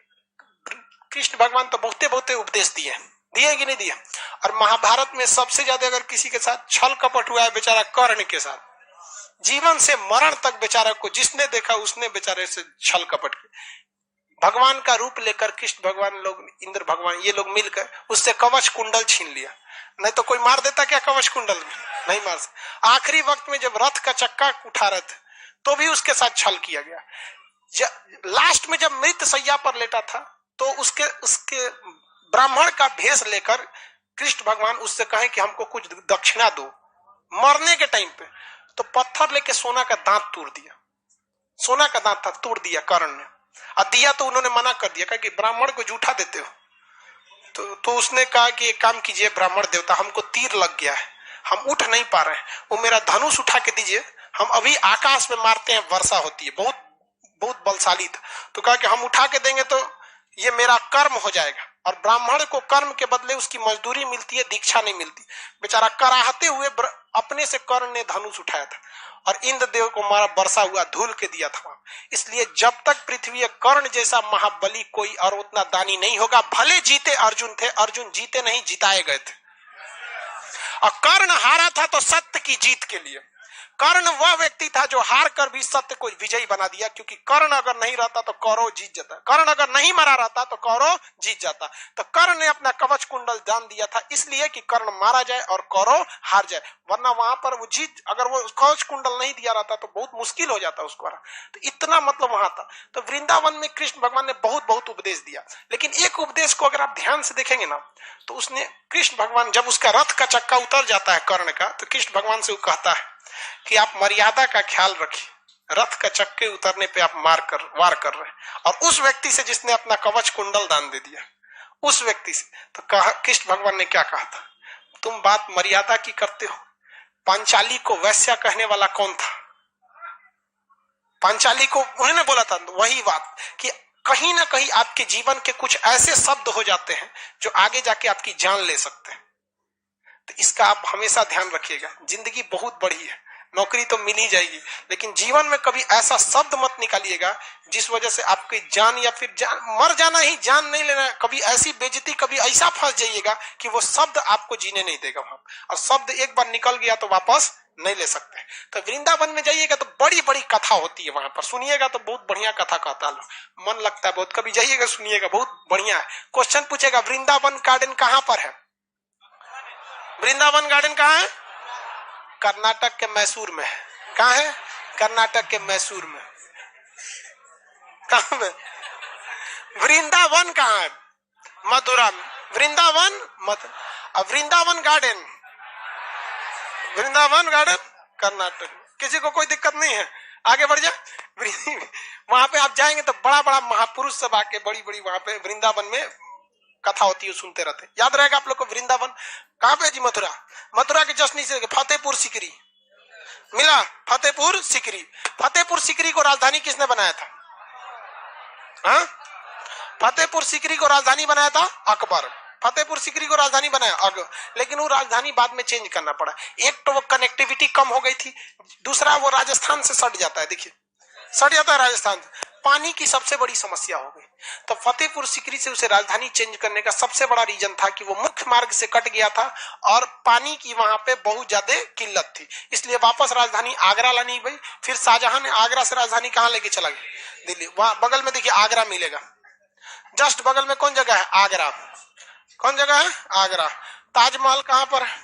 कृष्ण भगवान तो बहुते उपदेश दिए कि नहीं दिए। और महाभारत में सबसे ज्यादा अगर किसी के साथ छल कपट हुआ है बेचारा कर्ण के साथ, जीवन से मरण तक बेचारा को जिसने देखा उसने बेचारे से छल कपट किया। भगवान का रूप लेकर कृष्ण भगवान लोग, इंद्र भगवान, ये लोग मिलकर उससे कवच कुंडल छीन लिया। नहीं तो कोई मार देता क्या कवच कुंडल में, नहीं मार सकता। आखिरी वक्त में जब रथ का चक्का उठा रहे थे तो भी उसके साथ छल किया गया। लास्ट में जब मृत शैया पर लेटा था तो उसके ब्राह्मण का भेष लेकर कृष्ण भगवान उससे कहे कि हमको कुछ दक्षिणा दो मरने के टाइम पे, तो पत्थर लेके सोना का दांत तोड़ दिया, सोना का दांत था तोड़ दिया कर्ण ने, और दिया तो उन्होंने मना कर दिया, कहा कि ब्राह्मण को जूठा देते हो। तो उसने कहा कि एक काम कीजिए ब्राह्मण देवता, हमको तीर लग गया है, हम उठ नहीं पा रहे हैं, वो मेरा धनुष उठा के दीजिए, हम अभी आकाश में मारते हैं वर्षा होती है, बहुत बहुत बलशाली था। तो कहा कि हम उठा के देंगे तो ये मेरा कर्म हो जाएगा, और ब्राह्मण को कर्म के बदले उसकी मजदूरी मिलती है, दीक्षा नहीं मिलती। बेचारा कराहते हुए अपने से कर्ण ने धनुष उठाया था और इंद्रदेव को मारा, वर्षा हुआ, धूल के दिया था। इसलिए जब तक पृथ्वी कर्ण जैसा महाबली कोई और उतना दानी नहीं होगा, भले जीते अर्जुन थे, अर्जुन जीते नहीं जिताए गए थे, और कर्ण हारा था तो सत्य की जीत के लिए। कर्ण वह व्यक्ति था जो हार कर भी सत्य को विजयी बना दिया, क्योंकि कर्ण अगर नहीं रहता तो कौरव जीत जाता, कर्ण अगर नहीं मरा रहता तो कौरव जीत जाता। तो कर्ण ने अपना कवच कुंडल दान दिया था इसलिए कि कर्ण मारा जाए और कौरव हार जाए, वरना वहां पर वो जीत, अगर वो कवच कुंडल नहीं दिया रहता तो बहुत मुश्किल हो जाता उसको। तो इतना मतलब वहां था। तो वृंदावन में कृष्ण भगवान ने बहुत बहुत उपदेश दिया, लेकिन एक उपदेश को अगर आप ध्यान से देखेंगे ना, तो उसने कृष्ण भगवान जब उसका रथ का चक्का उतर जाता है कर्ण का, तो कृष्ण भगवान से वो कहता है कि आप मर्यादा का ख्याल रखिए, रथ का चक्के उतरने पे आप वार कर रहे हैं। और उस व्यक्ति से जिसने अपना कवच कुंडल दान दे दिया, उस व्यक्ति से तो कहा, कृष्ण भगवान ने क्या कहा था, तुम बात मर्यादा की करते हो। पांचाली को वैश्या कहने वाला कौन था? पांचाली को उन्होंने बोला था वही बात कि कहीं ना कहीं आपके जीवन के कुछ ऐसे शब्द हो जाते हैं जो आगे जाके आपकी जान ले सकते हैं। तो इसका आप हमेशा ध्यान रखिएगा। जिंदगी बहुत बड़ी है, नौकरी तो मिल ही जाएगी, लेकिन जीवन में कभी ऐसा शब्द मत निकालिएगा जिस वजह से आपकी जान या फिर मर जाना ही, जान नहीं लेना। कभी ऐसी बेइज्जती, कभी ऐसा फंस जाइएगा कि वो शब्द आपको जीने नहीं देगा वहां, और शब्द एक बार निकल गया तो वापस नहीं ले सकते। तो वृंदावन में जाइएगा तो बड़ी बड़ी कथा होती है, वहां पर सुनिएगा तो बहुत बढ़िया कथा कहता है, मन लगता है बहुत। कभी जाइएगा सुनिएगा, बहुत बढ़िया है। क्वेश्चन पूछेगा वृंदावन गार्डन कहां पर है? वृंदावन गार्डन कहाँ है? कर्नाटक के मैसूर में है। कहाँ है? कर्नाटक के मैसूर में। कहाँ में? वृंदावन कहाँ है? मथुरा में। Vrindavan Vrindavan garden, Vrindavan garden Karnataka. किसी को कोई दिक्कत नहीं है, आगे बढ़ जाए। वहां पे आप जाएंगे तो बड़ा बड़ा महापुरुष सब आके बड़ी बड़ी वहां पे वृंदावन में कथा होती है, सुनते रहते। याद रहेगा आप लोग को वृंदावन कहां पे जी? मथुरा। मथुरा के जस्ट नीचे फतेहपुर सिकरी मिला। फतेहपुर सिकरी, फतेहपुर सिकरी को राजधानी किसने बनाया था? हाँ, फतेहपुर सिकरी को राजधानी बनाया था अकबर। फतेहपुर सिकरी को राजधानी बनाया अकबर, लेकिन वो राजधानी बाद में चेंज करना पड़ा। एक तो वो कनेक्टिविटी कम हो गई थी, दूसरा वो राजस्थान से सट जाता है, देखिए सट जाता है राजस्थान से, पानी की सबसे बड़ी समस्या हो गई। तो फतेहपुर सिकरी से उसे राजधानी चेंज करने का सबसे बड़ा रीजन था कि वो मुख्य मार्ग से कट गया था और पानी की वहां पे बहुत ज्यादा किल्लत थी, इसलिए वापस राजधानी आगरा लानी गई। फिर शाहजहां ने आगरा से राजधानी कहां लेके चला गया? दिल्ली। वहां बगल में देखिए आगरा मिलेगा, जस्ट बगल में कौन जगह है? आगरा। कौन जगह है? आगरा। ताजमहल कहां पर है?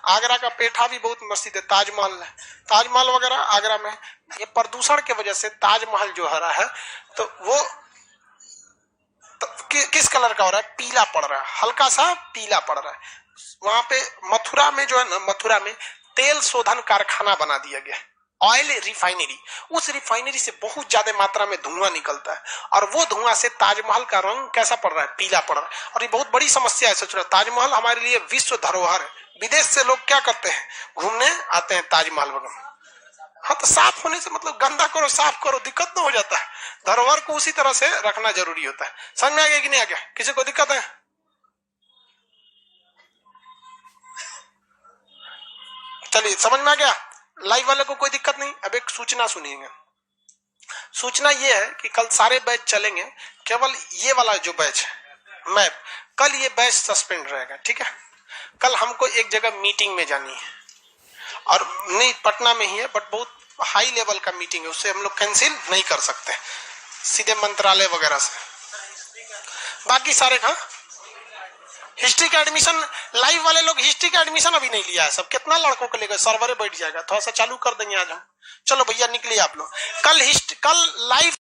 आगरा का पेठा भी बहुत मस्जिद है, ताजमहल है, ताजमहल वगैरह आगरा में। ये प्रदूषण के वजह से ताजमहल जो हो रहा है तो वो किस कलर का हो रहा है? पीला पड़ रहा है, हल्का सा पीला पड़ रहा है। वहां पे मथुरा में जो है ना, मथुरा में तेल शोधन कारखाना बना दिया गया, ऑयल रिफाइनरी। उस रिफाइनरी से बहुत ज्यादा मात्रा में धुआं निकलता है और वो धुआं से ताजमहल का रंग कैसा पड़ रहा है? पीला पड़ रहा है। और ये बहुत बड़ी समस्या है। सोच रहा ताजमहल हमारे लिए विश्व धरोहर है, विदेश से लोग क्या करते हैं? घूमने आते हैं ताजमहल वगैरह। हाँ, तो साफ होने से मतलब गंदा करो साफ करो, दिक्कत ना हो जाता है। धरोहर को उसी तरह से रखना जरूरी होता है। समझ में आ गया कि नहीं आ गया? किसी को दिक्कत है? चलिए समझ में आ गया। लाइव वाले को कोई दिक्कत नहीं। अब एक सूचना सुनिएगा। सूचना ये है कि कल सारे बैच चलेंगे, केवल ये वाला जो बैच है मैप, कल ये बैच सस्पेंड रहेगा, ठीक है? कल हमको एक जगह मीटिंग में जानी है, और नहीं पटना में ही है, बट बहुत हाई लेवल का मीटिंग है, उससे हम लोग कैंसिल नहीं कर सकते, सीधे मंत्रालय वगैरह से। बाकी सारे कहाँ? हिस्ट्री का एडमिशन, लाइव वाले लोग हिस्ट्री का एडमिशन अभी नहीं लिया है सब। कितना लड़कों को लेकर सर्वर बैठ जाएगा, थोड़ा सा चालू कर देंगे आज हम। चलो भैया निकलिए आप लोग। कल लाइव